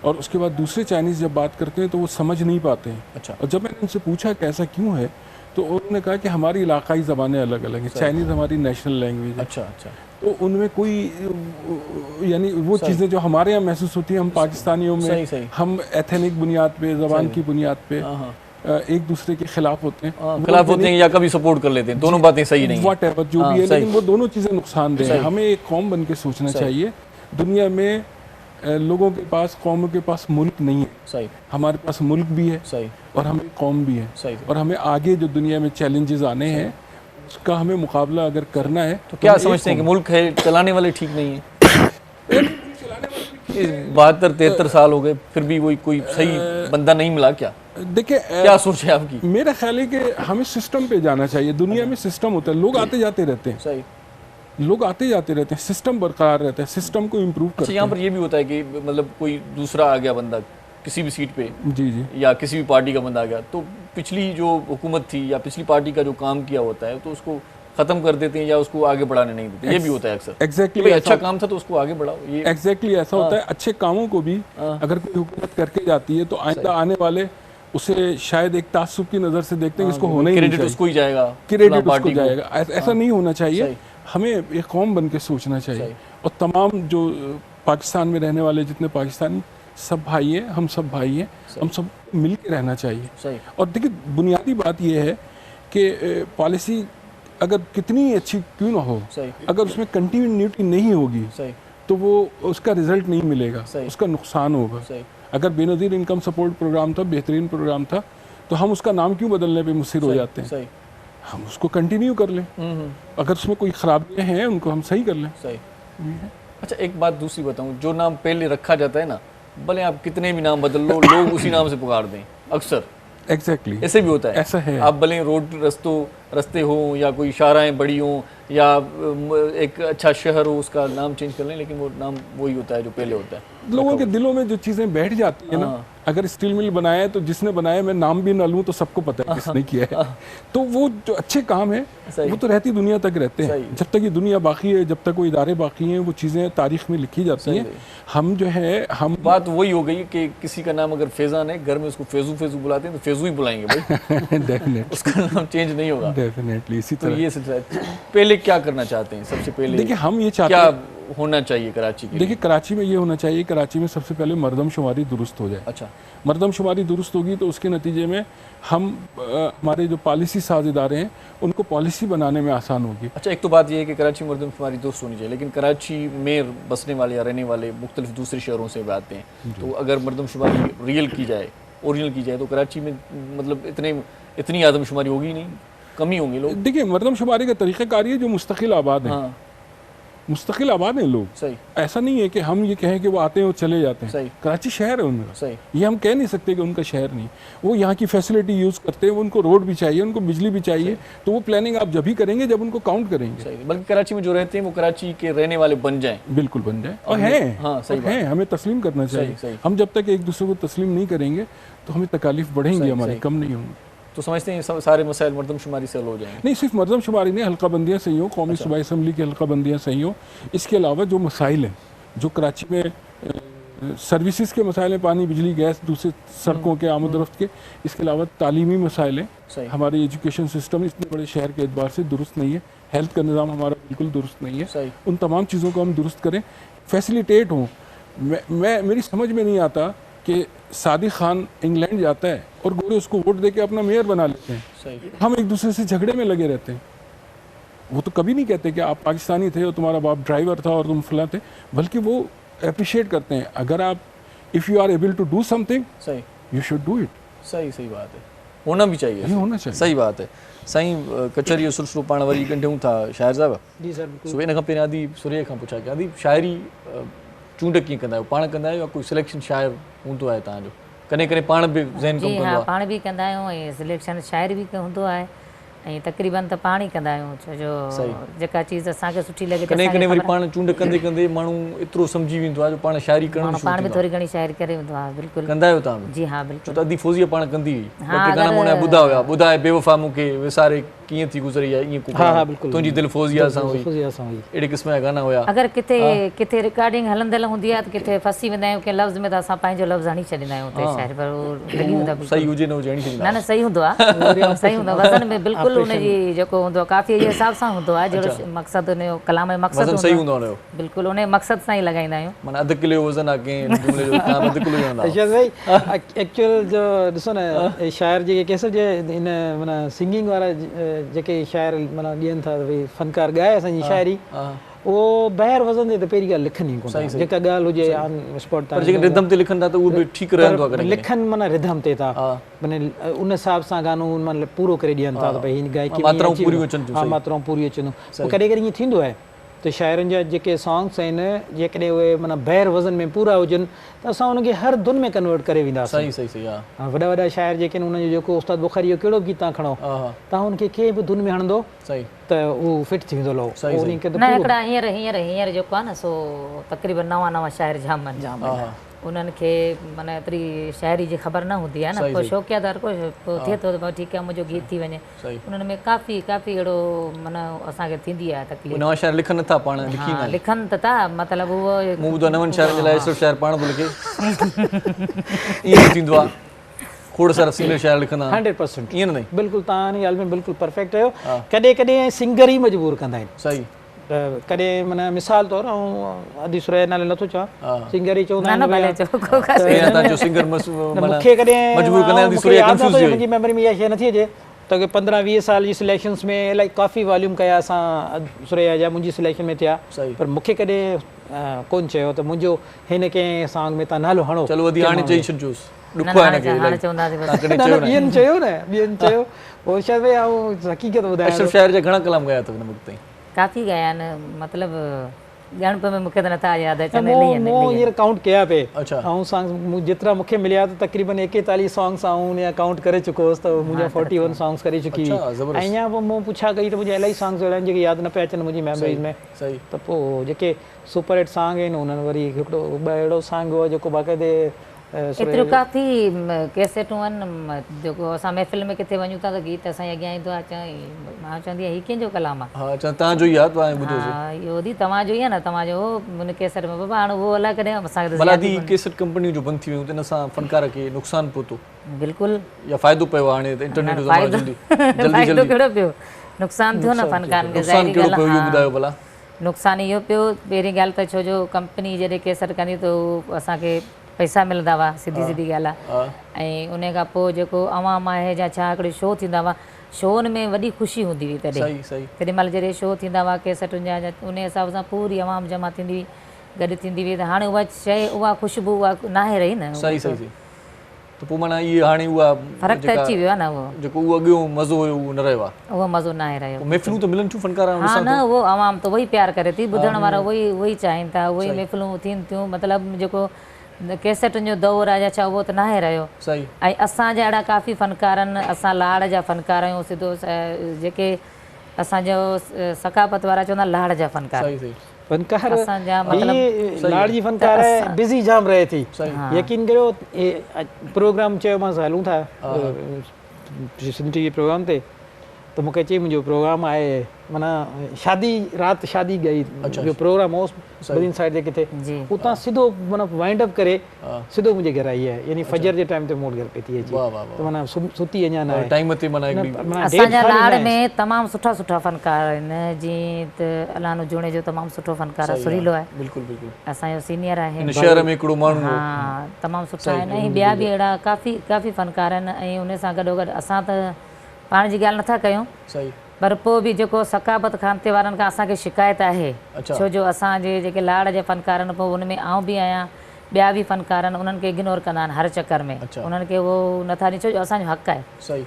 और उसके बाद दूसरे चाइनीज़ जब बात करते हैं तो वो समझ नहीं पाते हैं। अच्छा। और जब मैंने उनसे पूछा कि ऐसा क्यों है, तो उन्होंने कहा कि हमारी इलाकाई ज़बानें अलग अलग हैं, चाइनीज़ हमारी नेशनल लैंग्वेज है। अच्छा अच्छा। तो उनमें कोई यानी वो चीज़ें जो हमारे यहाँ महसूस होती हैं, हम पाकिस्तानियों में हम एथनिक बुनियाद पे, ज़बान की बुनियाद पे एक दूसरे के खिलाफ होते हैं, या कभी सपोर्ट कर लेते हैं, दोनों बातें सही नहीं, वट एवर जो भी है, लेकिन वो दोनों चीज़ें नुकसानदेह हैं। हमें एक कौम बन के सोचना चाहिए। दुनिया में लोगों के पास, कौमों के पास मुल्क नहीं है, सही, हमारे पास मुल्क भी है, सही, और हमें कौम भी है, सही, और हमें आगे जो दुनिया में चैलेंजेस आने हैं उसका हमें मुकाबला अगर करना है तो क्या समझते हैं कि मुल्क है, चलाने वाले ठीक नहीं है? 72-73 साल हो गए फिर भी वही कोई सही बंदा नहीं मिला क्या? देखिए क्या सोच है आपकी? मेरा ख्याल है कि हमें सिस्टम पे जाना चाहिए। दुनिया में सिस्टम होता है, लोग आते जाते रहते हैं, सही, लोग आते जाते रहते हैं, सिस्टम बरकरार रहता है, सिस्टम को इम्प्रूव करते हैं। यहाँ पर ये भी होता है कि मतलब कोई दूसरा आ गया बंदा किसी भी सीट पे, जी जी, या किसी भी पार्टी का बंदा आ गया, तो पिछली जो हुकूमत थी या पिछली पार्टी का जो काम किया होता है तो उसको खत्म कर देते हैं या उसको आगे बढ़ाने नहीं देते। ये भी होता है अक्सर। एग्जैक्टली, अच्छा काम था तो उसको आगे बढ़ाओ। ये एग्जैक्टली ऐसा होता है। अच्छे कामों को भी अगर कोई हुकूमत करके जाती है तो आइंदा आने वाले उसे शायद एक तासुब की नज़र से देखते हैं, इसको होना ही नहीं चाहिए, उसको ही जाएगा, क्रेडिट उसको जाएगा। ऐसा नहीं होना चाहिए। हमें एक कौम बन के सोचना चाहिए और तमाम जो पाकिस्तान में रहने वाले जितने पाकिस्तानी सब भाई हैं, हम सब भाई हैं, हम सब मिल के रहना चाहिए। और देखिए बुनियादी बात यह है कि पॉलिसी अगर कितनी अच्छी क्यों ना हो, अगर उसमें कंटिन्यूटी नहीं होगी तो वो उसका रिजल्ट नहीं मिलेगा, उसका नुकसान होगा। अगर बेनज़ीर इनकम सपोर्ट प्रोग्राम था, बेहतरीन प्रोग्राम था, तो हम उसका नाम क्यों बदलने पे मुसिर हो जाते हैं? हम उसको कंटिन्यू कर लें। अगर उसमें कोई खराबियाँ हैं उनको हम सही कर लें। सही। अच्छा एक बात दूसरी बताऊँ, जो नाम पहले रखा जाता है ना, भले आप कितने भी नाम बदल लो, लोग उसी नाम से पुकार दें अक्सर। एग्जैक्टली ऐसे भी होता है, ऐसा है। आप भले रोड रस्ते हो या कोई शाहराएं बड़ी हो या एक अच्छा शहर हो, उसका नाम चेंज कर लें, लेकिन वो नाम वही होता है जो पहले होता है। लोगों के दिलों में जो चीज़ें बैठ जाती है ना, अगर स्टील मिल बनाया है तो जिसने बनाया, मैं नाम भी ना लूँ तो सबको पता है किसने किया है। तो वो जो अच्छे काम है वो तो रहती दुनिया तक रहते हैं। जब तक ये दुनिया बाकी है, जब तक वो इदारे बाकी हैं, वो चीज़ें तारीख में लिखी जाती हैं। हम जो है, हम बात वही हो गई कि किसी का नाम अगर फैज़ान है, घर में उसको फैजू फैजू बुलाते हैं तो फैजू ही बुलाएंगे भाई। डेफिनेटली उसका नाम चेंज नहीं होगा। डेफिनेटली इसी तरह। तो ये सिलसिला पहले क्या करना चाहते हैं? सबसे पहले देखिए हम ये चाहते हैं क्या होना चाहिए कराची के? देखिए कराची में ये होना चाहिए, कराची में सबसे पहले मरदमशुमारी दुरुस्त हो जाए। अच्छा। मरदमशुमारी दुरुस्त होगी तो उसके नतीजे में हम हमारे जो पॉलिसी साज इदारे हैं उनको पॉलिसी बनाने में आसान होगी। अच्छा एक तो बात ये है कि कराची में मरदमशुमारी दुरुस्त होनी चाहिए, लेकिन कराची में बसने वाले या रहने वाले मुख्तलिफ दूसरे शहरों से भी आते हैं, तो अगर मरदमशुमारी रियल की जाए ओरिजिनल की जाए तो कराची में मतलब इतनी आदमशुमारी होगी नहीं, कम ही होंगे लोग। देखिए मरदमशुमारी का तरीक़ाकार ये जो मुस्तकिल आबाद है, मुस्तकिल आबाद हैं लोग। सही। ऐसा नहीं है कि हम ये कहें कि वो आते हैं और चले जाते हैं। सही। कराची शहर है उनका। सही। ये हम कह नहीं सकते कि उनका शहर नहीं, वो यहाँ की फैसिलिटी यूज़ करते हैं, उनको रोड भी चाहिए, उनको बिजली भी चाहिए, तो वो प्लानिंग आप जब भी करेंगे जब उनको काउंट करेंगे। सही। बल्कि कराची में जो रहते हैं वो कराची के रहने वाले बन जाएं। बिल्कुल बन जाए, और हैं। हाँ, सही बात। हैं, हमें तस्लीम करना चाहिए। सही। हम जब तक एक दूसरे को तस्लीम नहीं करेंगे तो हमें तकालीफ बढ़ेंगी, हमारी कम नहीं होंगी। तो समझते हैं सारे मसाइल मरदमशुमारी से हल हो जाएंगे? नहीं, सिर्फ मरदमशुमारी नहीं, हल्का बंदियाँ सही हो, कौमी सूबाई असम्बली की हल्का बंदियाँ सही हो। इसके अलावा जो मसाइल हैं जो कराची में सर्विसेज के मसाइल हैं, पानी, बिजली, गैस, दूसरे सड़कों के आमद-ओ-रफ्त के, इसके अलावा तालीमी मसाइल हैं। हमारी एजुकेशन सिस्टम इतने बड़े शहर के एतबार से दुरुस्त नहीं है, हेल्थ का निज़ाम हमारा बिल्कुल दुरुस्त नहीं है। उन तमाम चीज़ों को हम दुरुस्त करें, फैसिलिटेट हों। मेरी समझ में नहीं आता कि सादिक खान इंग्लैंड जाता है और गोरे उसको वोट देके अपना मेयर बना लेते हैं। सही। हम एक दूसरे से झगड़े में लगे रहते हैं। वो तो कभी नहीं कहते कि आप पाकिस्तानी थे और तुम्हारा बाप ड्राइवर था और तुम फला थे, बल्कि वो अप्रिशिएट करते हैं अगर आप if you are able to do something, सही, यू शुड डू इट। सही बात है, होना भी चाहिए। होना चाहिए। सही बात है। साईं कचहरी सिलसिलो पाण वरी कंटिन्यू था शाइर साहब। जी सर बिल्कुल। सो इन खां पहिरियों आदि सुरेह खां पुछा कि आदि शाइरी चूंड कीअं कंदा आहियो, पाण कंदा आहियो या कोई सिलेक्शन शाइर हूंदो आहे तव्हांजो? कॾहिं कॾहिं पाण बि ज़हन कमु कंदो आहे? पाण बि कंदा आहियूं ऐं सिलेक्शन शाइर बि हूंदो आहे ऐं तक़रीबन त पाण ई कंदा आहियूं, छो जो जेका चीज़ असांखे सुठी लॻे। कॾहिं कॾहिं वरी पाण चूंड कंदे कंदे माण्हू एतिरो सम्झी वेंदो आहे जो पाण शाइरी करणु शुरू पाण बि थोरी घणी शाइरी करे वेंदो आहे। बिल्कुलु कंदा आहियो तव्हां? जी हाँ बिल्कुलु। छो त अदी फौज़ीअ पाण कंदी हुई, गाना मुना ॿुधा हुआ, ॿुधाए बेवफ़ा मूंखे विसारे कीअं थी गुज़री आहे, ईअं कुझु तुंहिंजी दिलि फौज़िया सां हुई, अहिड़े क़िस्म जा गाना हुया। अगरि किथे रिकॉर्डिंग हलंदल हूंदी आहे त किथे फसी वेंदा आहियूं, कंहिं लफ़्ज़ में त असां पंहिंजो लफ़्ज़ हणी छॾींदा आहियूं उते शाइर, पर उहो सही हुजे न हुजे हणी छॾींदा। न सही हूंदो आहे, सही हूंदो आहे। वज़न में बिल्कुलु उनजी जेको हूंदो आहे काफ़ी जे हिसाब सां हूंदो आहे, जहिड़ो मक़सदु उनजो कलाम जो मक़सदु सही हूंदो आहे, बिल्कुलु उन मक़सद सां ई लॻाईंदा आहियूं। माना अधु किलो वज़न आहे कंहिं जुमिले जो, तव्हां अधु किलो हूंदा एक्चुअल जो ॾिसो न शाइर जेके केसर जे हिन माना सिंगिंग वारा जेके शाइर माना ॾियनि था भई फनकार ॻाए असांजी शाइरी, उहो ॿाहिरि वज़न ते त पहिरीं ॻाल्हि लिखनि ई कोन, जेका ॻाल्हि हुजे ऑन स्पॉट पर जेके रिदम ते लिखनि था त उहो बि ठीकु रहंदो आहे। लिखनि माना रिदम ते था, माने उन हिसाब सां गानो माना पूरो करे ॾियनि था त भई हिन गायकी मात्राऊं पूरियूं अचनि। हा, मात्राऊं पूरियूं अचनि। पोइ कॾहिं कॾहिं ईअं थींदो आहे त शाइरनि जा जेके सॉन्ग्स आहिनि जेकॾहिं उहे माना ॿाहिरि वज़न में पूरा हुजनि त असां उनखे हर धुन में कन्वर्ट करे वेंदासीं। सही हा। वॾा वॾा शाइर जेके आहिनि उनजो जेको उस्ताद बुखारी जो कहिड़ो गीत तव्हां खणो, तव्हां उनखे कंहिं बि धुन में हणंदो त उहो फिट थी वेंदो लो। न हिकिड़ा हींअर जेको आहे न सो तक़रीबन नवां शाइर जाम आहिनि, उन्हनि खे माना एतिरी शाइरी जी ख़बर न हूंदी आहे न, पोइ शौक़िया त हर कोई थिए थो त भाई ठीकु आहे मुंहिंजो गीत थी वञे, उन्हनि में काफ़ी अहिड़ो माना असांखे थींदी आहे तकलीफ़। नवां शाइर लिखनि नथा, पाण लिखनि त था, मतिलबु उहो मूं ॿुधो नवनि शाइर जे लाइ सिर्फ़ु शाइर पाण थो लिखे, ईअं थींदो आहे। खोड़ सारा सिंगर शाइर लिखंदा 100% ईअं न? बिल्कुलु तव्हां हिन ॻाल्हि में बिल्कुलु परफेक्ट आहियो। कॾहिं कॾहिं सिंगर ई मजबूर कंदा आहिनि। सही। कॾहिं माना मिसाल तौरु ऐं अदी सुरैया नाले नथो चवां, सिंगर ई चवंदा आहिनि मूंखे कॾहिं मुंहिंजी मेमोरी में इहा शइ नथी अचे त 15-20 साल जी सिलेक्शन्स में इलाही काफ़ी वॉल्यूम कया असां सुरैया जा, मुंहिंजी सिलेक्शन में थिया, पर मूंखे कॾहिं कोन चयो त मुंहिंजो हिन कंहिं सॉन्ग में तव्हां नालो हणो। चलो वधी हाणे चई छॾिजोसि, ॿियनि चयो पोइ शायदि भई हक़ीक़त ॿुधायो। अशरफ शाइर जा घणा कलाम ॻाया अथव हिन वक़्त ताईं? काफ़ी ॻाया आहिनि, मतिलबु ॻणप में मूंखे त नथा यादि अचनि। मूं हींअर काउंट कया पे ऐं सॉन्ग्स जेतिरा मूंखे मिलिया त तक़रीबन 41 सॉन्ग्स आऊं उन काउंट करे चुको हुउसि, त मुंहिंजा 41 सॉन्ग्स करे चुकी हुई। ऐं अञा पोइ मूं पुछा कई त मुंहिंजा इलाही सॉन्ग्स अहिड़ा आहिनि जेके यादि न पिया अचनि मुंहिंजी मेमोरीज़ में। त पोइ जेके सुपर हिट सॉन्ग आहिनि उन्हनि वरी हिकिड़ो अहिड़ो सॉन्ग हुओ जेको बाक़ाइदे एतिरो काफ़ी कैसेटूं आहिनि जेको असां महफ़िल में किथे वञूं था त गीत असांजे अॻियां ईंदो आहे, मां चवंदी आहियां हीउ कंहिंजो कलाम आहे? तव्हांजो ई आहे, इहो दी तव्हांजो ई आहे न, तव्हांजो हुन कैसेट में बाबा हाणे उहो अलाए कॾहिं असांखे भलादी कैसेट कंपनियूं जो बंदि थी वियूं त हिन सां फनकार खे नुक़सानु पहुतो बिल्कुलु या फ़ाइदो पियो आहे? हाणे इंटरनेट जो फ़ाइदो कहिड़ो पियो, नुक़सानु थियो न फनकारनि खे। नुक़सानु इहो पियो, पहिरीं ॻाल्हि त छो जो कंपनी जॾहिं कैसेट कंदी त उहो असांखे पैसा मिलंदा हुआ, सिधी ॻाल्हि आहे। ऐं उन खां पोइ जेको अवाम आहे जा छा हिकिड़े शो थींदा हुआ, शोनि में वॾी ख़ुशी हूंदी हुई तॾहिं, तेॾी महिल जॾहिं शो थींदा हुआ कैसेटुनि जा, उन हिसाब सां पूरी अवाम जमा थींदी हुई, गॾु थींदी हुई, त हाणे उहा शइ उहा ख़ुशबू उहा नाहे रही न। त पोइ माना इहे हाणे उहा फ़र्क़ु त अची वियो आहे न, उहो जेको उहो अॻियो मज़ो हुयो उहो न रहियो आहे, उहो मज़ो न आहे रहियो। महफ़िलूं त मिलनि थियूं फ़नकारां हा न, उहो आवाम त उहो प्यार करे थी, ॿुधण वारा उहो चाहिनि था, उहो महफ़िलूं थियनि थियूं, मतिलबु जेको कैसेटुनि जो दौरु आहे छा उहो त न आहे रहियो। सही। ऐं असांजा अहिड़ा काफ़ी फ़नकार आहिनि, असां लाड़ जा फ़नकार आहियूं, सिधो जेके असांजो सकाफ़त वारा चवंदा लाड़ जा फ़नकार। फनकार असांजा मतिलबु लाड़ जी फनकार बिज़ी जाम रहे थी। यकीन करियो प्रोग्राम चयोमांसि हलूं था सिंध टीवी प्रोग्राम ते, त मूंखे चई मुंहिंजो प्रोग्राम आहे माना शादी राति शादी गई जो प्रोग्राम हो बदीन साइड जे किथे, उतां सिधो माना वाइंड अप करे सिधो मुंहिंजे घर आई आहे, यानी फजर जे टाइम ते मूं वटि घर पई थी अचे, त माना सुती अञा न आहे टाइम ते। माना असांजा लाड़ में तमामु सुठा सुठा फ़नकार आहिनि, जीअं त अलानो जुणे जो तमामु सुठो फ़नकार आहे, सुरीलो आहे, बिल्कुलु बिल्कुलु असांजो सीनियर आहे शहर में हिकिड़ो माण्हू। हा तमामु सुठा आहिनि, ऐं ॿिया बि अहिड़ा काफ़ी फ़नकार आहिनि। ऐं उन सां गॾोगॾु असां त पाण जी ॻाल्हि नथा कयूं, पर पोइ बि जेको सकाफ़त खानते वारनि खां असांखे शिकायत आहे, छो जो असांजे जेके लाड़ जा फ़नकार आहिनि पोइ हुन में आउं बि आहियां, ॿिया बि फ़नकार आहिनि, उन्हनि खे इग्नोर कंदा आहिनि हर चकर में, उन्हनि खे उहो नथा ॾिए, छो जो असांजो हक़ु आहे,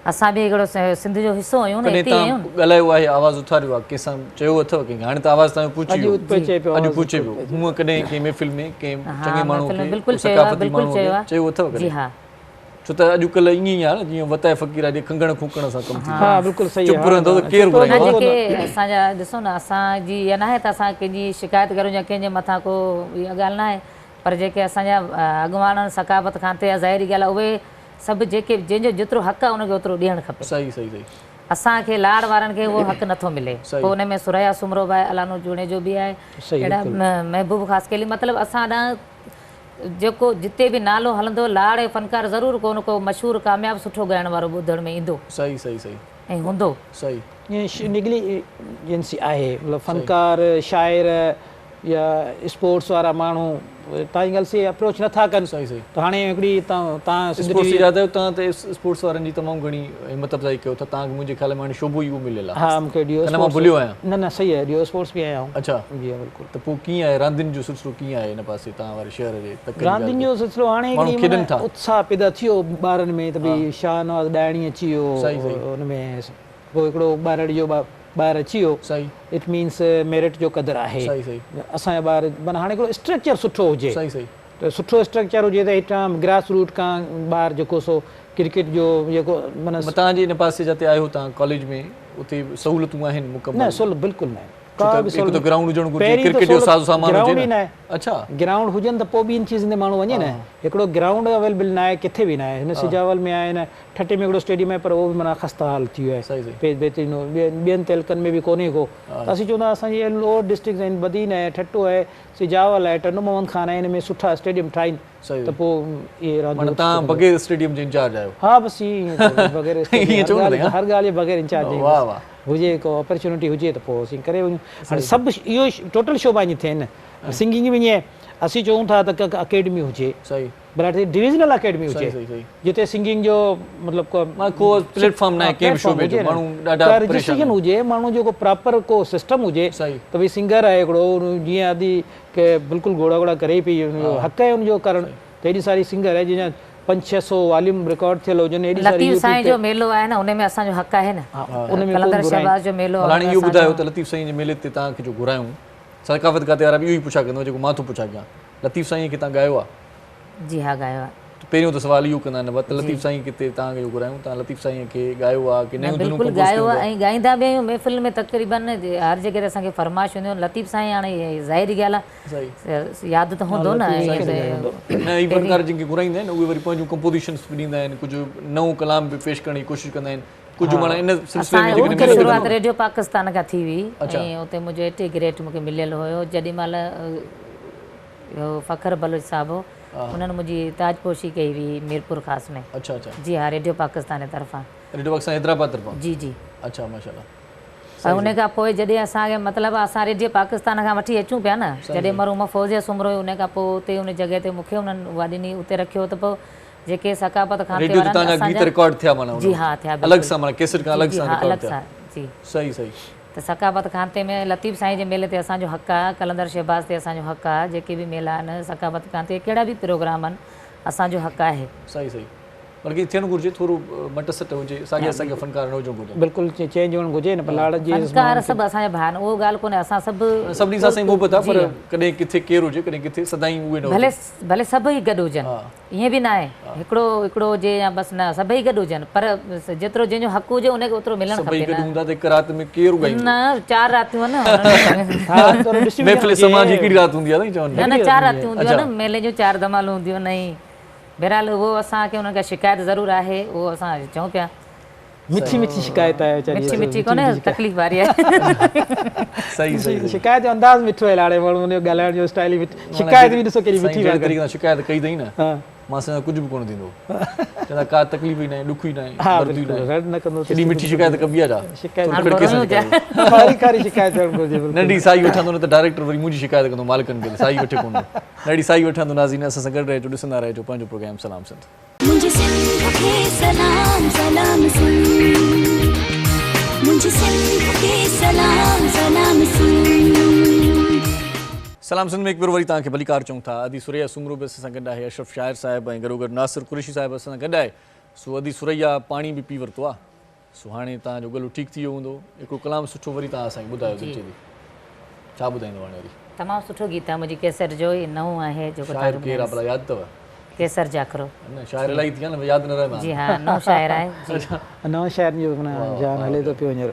असां बि हिकिड़ो सिंध जो हिसो आहियूं न, हिते आहियूं। ॻाल्हायो आहे, आवाज़ उथारियो आहे, कंहिंसां चयो अथव कंहिं, हाणे त आवाज़ तव्हांजो पुछी वियो, अॼु पुछे पियो, हूअं कॾहिं कंहिं महफ़िल में कंहिं चङे माण्हू खे सकाफ़ती माण्हू चयो अथव कॾहिं? हा, छो त अॼुकल्ह ईअं ई आहे न, जीअं वताए फ़क़ीर आहे, खंगण खूकण सां कमु थी, हा बिल्कुलु सही, चुप रहंदो त केरु घुराईंदो। जेके असांजा ॾिसो न, असांजी इहा न आहे त असां कंहिंजी शिकायत करूं या कंहिंजे मथां को इहा ॻाल्हि न आहे, पर जेके असांजा अॻुवान सकाफ़त खानते या ज़ाहिरी ॻाल्हि आहे, उहे सभु जेके जंहिंजो जेतिरो हक़ु आहे उनखे ओतिरो ॾियणु खपे। सही सही सही। असांखे लाड़ वारनि खे उहो हक़ु नथो मिले, पोइ हुन में सुरैया सुमरो बि आहे, अलानो जुणे जो बि आहे, अहिड़ा महबूब ख़ासि केली, मतिलबु असां ॾांहुं जेको जिते बि नालो हलंदो लाड़ ऐं फ़नकार ज़रूरु को न को मशहूरु कामयाबु सुठो ॻाइण वारो ॿुधण में ईंदो। सही सही सही। ऐं हूंदो सही। ईअं निकिली एजेंसी आहे, मतिलबु फ़नकार शाइर या स्पोर्ट्स वारा माण्हू तव्हांजी ॻाल्हि से अप्रोच नथा कनि। सही सही। त हाणे हिकिड़ी तव्हां स्पोर्ट्स जी यादि आयो, तव्हां त स्पोर्ट्स वारनि जी तमामु घणी हिमत अफ़ज़ाई कयो था, तव्हांखे मुंहिंजे ख़्याल में हाणे शोभो ई उहो मिलियल आहे। हा मूंखे डियो मां भुलियो आहियां। न न सही आहे, डियो स्पोर्ट्स बि आहियां। अच्छा जी बिल्कुलु। त पोइ कीअं आहे रांदियुनि जो सिलसिलो, कीअं आहे हिन पासे तव्हां वारे शहर जे? रांदियुनि जो सिलसिलो हाणे उत्साह पैदा थियो ॿारनि में, त भई शाहनवाज़ ॾाइणी अची वियो हुन में, पोइ हिकिड़ो ॿारड़ी जो ॿारु अची वियो, सही, इट मीन्स मेरिट जो क़दुरु आहे। सही सही। असांजा ॿार माना हाणे हिकिड़ो स्ट्रक्चर सुठो हुजे, सही सही, त सुठो स्ट्रक्चर हुजे त हितां ग्रास रूट खां ॿार जेको सो क्रिकेट जो जेको माना तव्हांजे हिन पासे जिते आयो तव्हां कॉलेज में, उते सहूलियतूं आहिनि मुकमल? न सहूलियत बिल्कुलु न आहे, ग्राउंड हुजणु घुरिजे, क्रिकेट जो साज़ो सामान हुजे न। अच्छा, ग्राउंड हुजनि त पोइ बि इन चीज़नि ते माण्हू वञे न, हिकिड़ो ग्राउंड अवेलेबल न आहे किथे बि न आहे, हिन सिजावल में आहे, हिन ठटे में हिकिड़ो स्टेडियम आहे, पर उहो बि माना ख़स्ता हाल थी वियो आहे, बहितरीन ॿियनि तइलकनि में बि कोन्हे को, त असीं चवंदा असांजी लोअर डिस्ट्रिक्ट आहिनि, बदीन आहे, ठटो आहे, सिजावल आहे, टनू मोहन खान आहे, हिन में सुठा स्टेडियम ठाहिनि, त पोइ इहे रांदियूं। तव्हां बग़ैर स्टेडियम जे इंचार्ज आहियो? हा बसि ईअं बग़ैर हर ॻाल्हि जे बग़ैर इंचार्ज आहियूं, हुजे को अपॉर्चुनिटी हुजे त पोइ असीं करे वञूं। हाणे सभु इहो टोटल शोभा ईअं थियनि, सिंगिंग में ईअं असीं चऊं था त अकेडमी हुजे, भला डिविज़नल अकेडमी हुजे, जिते सिंगिंग जो मतिलबु को प्लेटफॉर्म न आहे, कंहिं बि शोबे जो माण्हू ॾाढा रजिस्ट्रेशन हुजे, माण्हू जेको प्रॉपर को सिस्टम हुजे, त भई सिंगर आहे हिकिड़ो, जीअं आदि के बिल्कुलु घोड़ा घोड़ा करे पई, हक़ आहे हुनजो करणु, त हेॾी सारी सिंगर आहे जीअं 500-600 वॉल्यूम रिकॉर्ड थियल हुजनि। लतीफ़ साईं जो मेलो आहे न, उन में असांजो हक़ आहे न, कलंदर शहबाज़ जो मेलो। हाणे इहो ॿुधायो त लतीफ़ साईं जे मेले ते तव्हांखे जो घुरायूं, सकाफ़त खाते वारा बि इहो ई पुछा कंदो जेको मां थो पुछा कयां, लतीफ़ साईं खे तव्हां ॻायो आहे? जी हा ॻायो आहे। पहिरियों त सवाल इहो कंदा आहिनि त लतीफ़ साईं किथे तव्हांखे जो घुरायूं, तव्हां लतीफ़ साईं खे ॻायो आहे कि न? बिल्कुलु ॻायो आहे, ऐं ॻाईंदा बि आहियूं महफ़िल में, तक़रीबन हर जॻह ते असांखे फरमाइश हूंदियूं। लतीफ़ साईं हाणे ज़ाहिरी ॻाल्हि आहे, यादि त हूंदो न, न ई फनकार जिनखे घुराईंदा आहिनि उहे वरी पंहिंजूं कंपोज़िशन्स बि ॾींदा आहिनि, कुझु नओं कलाम बि पेश करण जी कोशिशि कंदा आहिनि, कुझु माना इन सिलसिले में शुरूआति रेडियो पाकिस्तान खां थी हुई, ऐं उते मुंहिंजो इंटीग्रेट मूंखे मिलियल हुयो, जेॾी महिल फ़खर बलोच साहिबु उन्हनि मुंहिंजी ताजपोशी कई हुई मीरपुर ख़ासि में। अच्छा अच्छा। जी हा, रेडियो पाकिस्तान जे तरफ़ां। रेडियो पाकिस्तान हैदराबाद तरफ़ां? जी जी। अच्छा माशाल्लाह। ऐं उन खां पोइ जॾहिं असांखे मतिलबु असां रेडियो पाकिस्तान खां वठी अचूं पिया न, जॾहिं मरूम फ़ौज़िया सुमरो हुयो, उन खां पोइ उते उन जॻह ते मूंखे उन्हनि उहा ॾिनी, उते रखियो, त पोइ जेके सकाफ़त खां रेडियो ते तव्हांजा गीत रिकॉर्ड थिया माना? जी हा थिया, अलॻि सां माना केसेट खां अलॻि सां अलॻि सां। जी सही सही। त सकाफ़त खाते में लतीफ़ साईं जे मेले ते असांजो हक़ु आहे, कलंदर शहबाज़ ते असांजो हक़ु आहे, जेके बि मेला आहिनि सकाफ़त खाते कहिड़ा बि प्रोग्राम आहिनि असांजो हक़ आहे। सही सही, बल्कि थियणु घुरिजे थोरो मट सट हुजे, साॻे असांखे फनकार न हुजणु घुरिजे। बिल्कुलु चेंज हुअणु घुरिजे न, लाड़ जी फनकार सभु असांजा भाउ आहिनि, उहो ॻाल्हि कोन्हे, असां सभु सभिनी सां असांजी मोहबत आहे, पर कॾहिं किथे केरु हुजे कॾहिं किथे सदाईं उहे न भले भले सभई गॾु हुजनि, ईअं बि न आहे हिकिड़ो हिकिड़ो हुजे या बसि न, सभई गॾु हुजनि, पर जेतिरो जंहिंजो हक़ हुजे उनखे ओतिरो मिलणु खपे। गॾु हूंदा त हिकु राति में केरु ॻाईंदो? न 4 रातियूं आहिनि महफ़िल समाज जी हिकिड़ी राति हूंदी आहे, न 4 रातियूं हूंदियूं आहिनि, मेले जूं 4 धमालूं हूंदियूं आहिनि। बहरहाल उहो असांखे उन्हनि खां शिकायत ज़रूरु आहे, उहो असां चऊं पिया मिठी मिठी शिकायत आहे, मिठी मिठी कोन्हे, तकलीफ़ वारी आहे। सही सही, शिकायत जो अंदाज़ मिठो आहे, लाड़े माण्हू उनजो ॻाल्हाइण जो स्टाइल ई शिकायत बि ॾिसो केॾी मिठी तरीक़े सां शिकायत कई अथई न, मां सां कुझु बि कोन थींदो, चवंदा का तकलीफ़ ई न आहे, ॾुख ई न आहे, दर्द ई न आहे, केॾी मिठी शिकायत कबी आहे। नंढी साई वठंदो न त डायरेक्टर वरी मुंहिंजी शिकायत कंदो मालिकनि खे, साई वठे कोन, नंढी साई वठंदो नाज़रीन, असां सां गॾु रहिजो, ॾिसंदा रहिजो पंहिंजो प्रोग्राम सलाम सिंध। मुझे सिंध के सलाम सलाम सुन, मुझे सिंध के सलाम सलाम सुन। सलाम सिंध में हिकु भेरो वरी तव्हांखे भलीकार चऊं था। अदी सुरैया सुमरू बि असां सां गॾु आहे, अशरफ शाइर साहिबु ऐं गॾोगॾु नासिर कुरैशी साहिबु असां सां गॾु आहे। सो अदी सुरैया पाणी बि पी वरितो आहे, सो हाणे तव्हांजो गलो ठीकु थी वियो हूंदो, हिकिड़ो कलाम सुठो वरी तव्हां असांखे ॿुधायो दिलि चए थी, छा ॿुधाईंदो हाणे वरी? तमामु सुठो गीत आहे, मुंहिंजी केसर जो ई नओं आहे, जेको शाइर केरु आहे भला यादि अथव? केसर जाखरो। न शाइर इलाही थी आहे न, यादि न रहे। जी हा, नओं शाइर आहे, नओं शाइर जो जान हले थो पियो हींअर।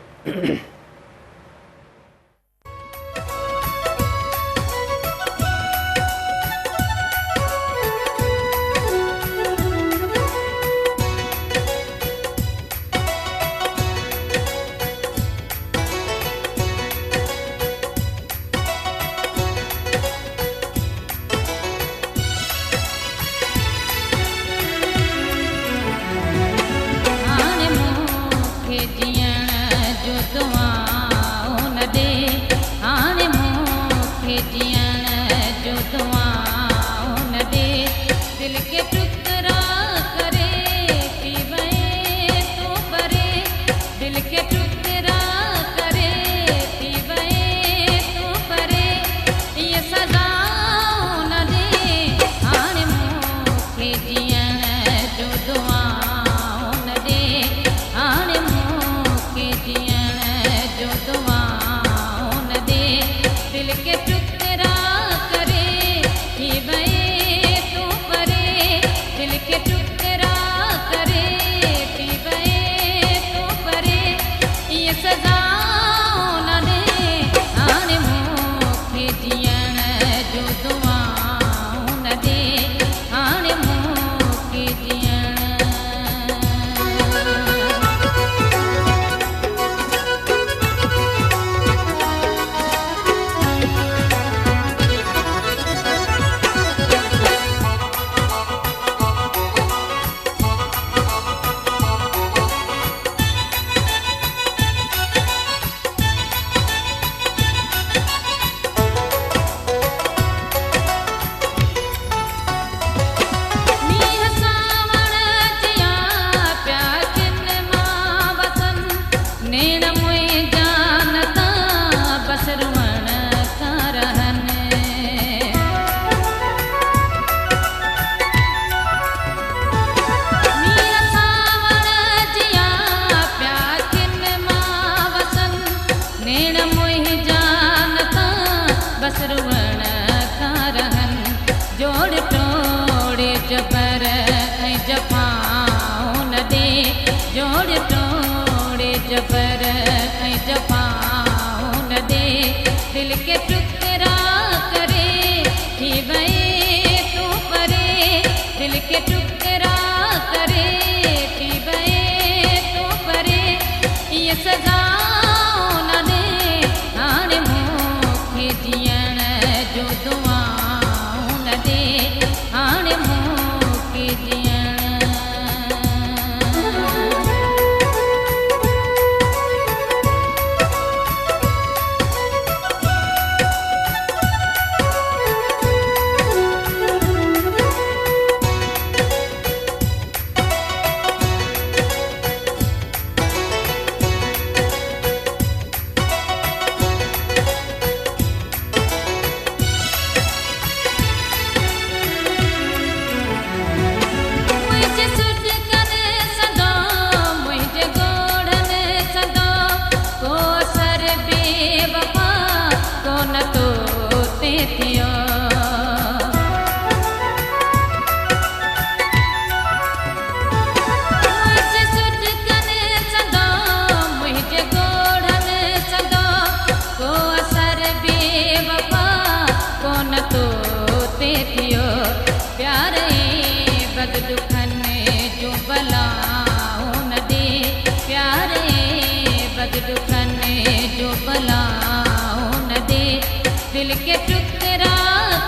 दिल के टुकड़ा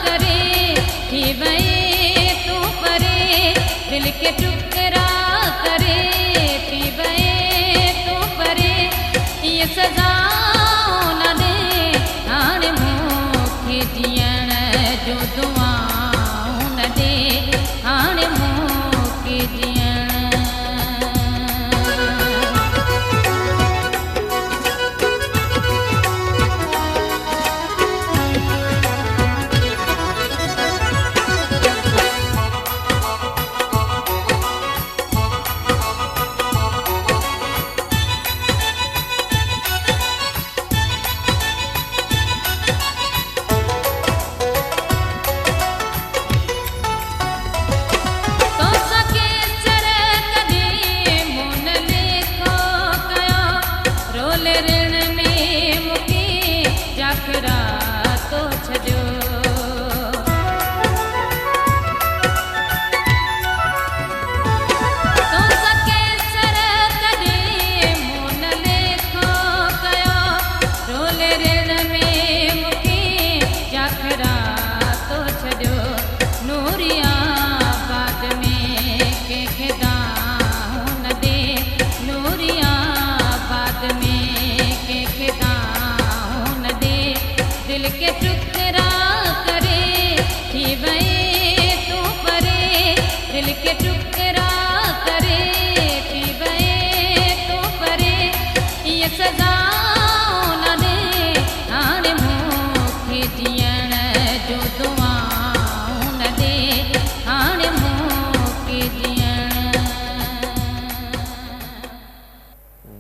करे थी वही तू परे, दिल के टुकड़ा करे थी वही तू परे, ये सजा न दे हाणे मूंखे जीअण जो दुआऊं न दे हाणे मूंखे जीअण।